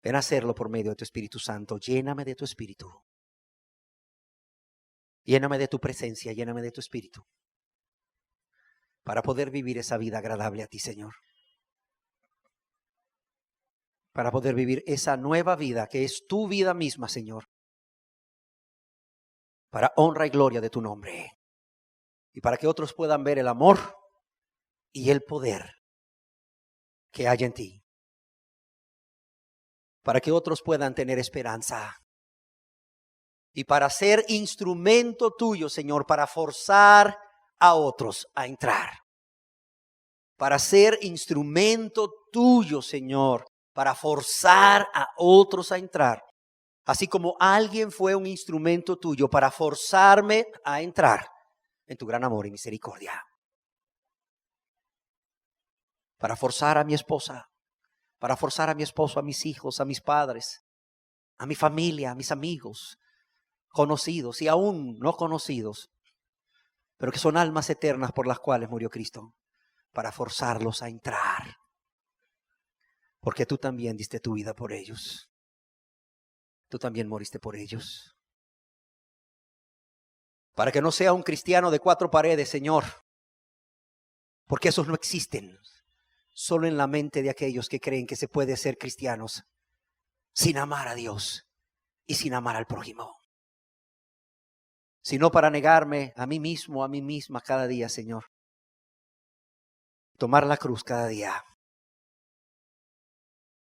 Ven a hacerlo por medio de tu Espíritu Santo. Lléname de tu Espíritu. Lléname de tu presencia, lléname de tu Espíritu. Para poder vivir esa vida agradable a ti, Señor. Para poder vivir esa nueva vida que es tu vida misma, Señor. Para honra y gloria de tu nombre. Y para que otros puedan ver el amor y el poder que hay en ti. Para que otros puedan tener esperanza. Y para ser instrumento tuyo, Señor, para forzar a otros a entrar. Para ser instrumento tuyo, Señor, para forzar a otros a entrar. Así como alguien fue un instrumento tuyo para forzarme a entrar en tu gran amor y misericordia. Para forzar a mi esposa, para forzar a mi esposo, a mis hijos, a mis padres, a mi familia, a mis amigos, conocidos y aún no conocidos, pero que son almas eternas por las cuales murió Cristo, para forzarlos a entrar. Porque tú también diste tu vida por ellos. Tú también moriste por ellos. Para que no sea un cristiano de cuatro paredes, Señor. Porque esos no existen. Solo en la mente de aquellos que creen que se puede ser cristianos sin amar a Dios y sin amar al prójimo. Sino para negarme a mí mismo, a mí misma cada día, Señor. Tomar la cruz cada día.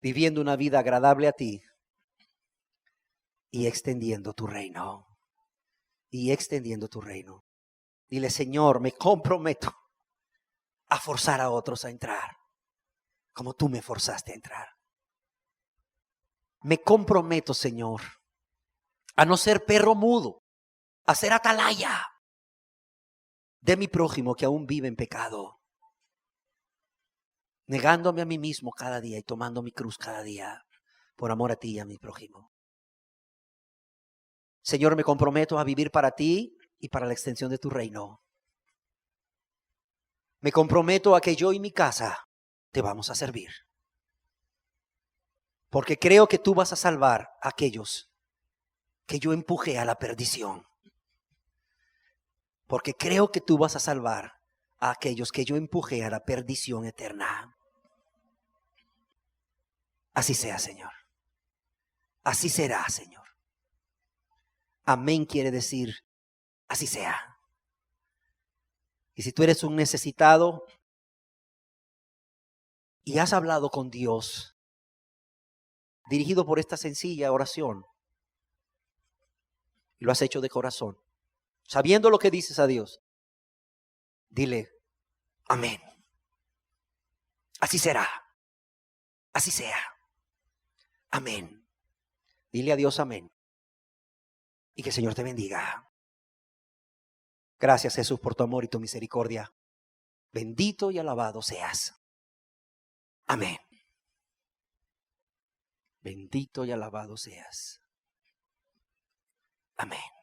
Viviendo una vida agradable a ti. Y extendiendo tu reino. Y extendiendo tu reino. Dile, Señor, me comprometo a forzar a otros a entrar. Como tú me forzaste a entrar. Me comprometo, Señor, a no ser perro mudo. A ser atalaya de mi prójimo que aún vive en pecado. negándome a mí mismo cada día y tomando mi cruz cada día por amor a ti y a mi prójimo. Señor, me comprometo a vivir para ti y para la extensión de tu reino. Me comprometo a que yo y mi casa te vamos a servir. Porque creo que tú vas a salvar a aquellos que yo empujé a la perdición. Porque creo que tú vas a salvar a aquellos que yo empujé a la perdición eterna. Así sea, Señor. Así será, Señor. Amén quiere decir, así sea. Y si tú eres un necesitado y has hablado con Dios, dirigido por esta sencilla oración, y lo has hecho de corazón, sabiendo lo que dices a Dios, dile, amén. Así será. Así sea. Amén. Dile a Dios amén. Y que el Señor te bendiga. Gracias, Jesús, por tu amor y tu misericordia. Bendito y alabado seas. Amén. Bendito y alabado seas. Amén.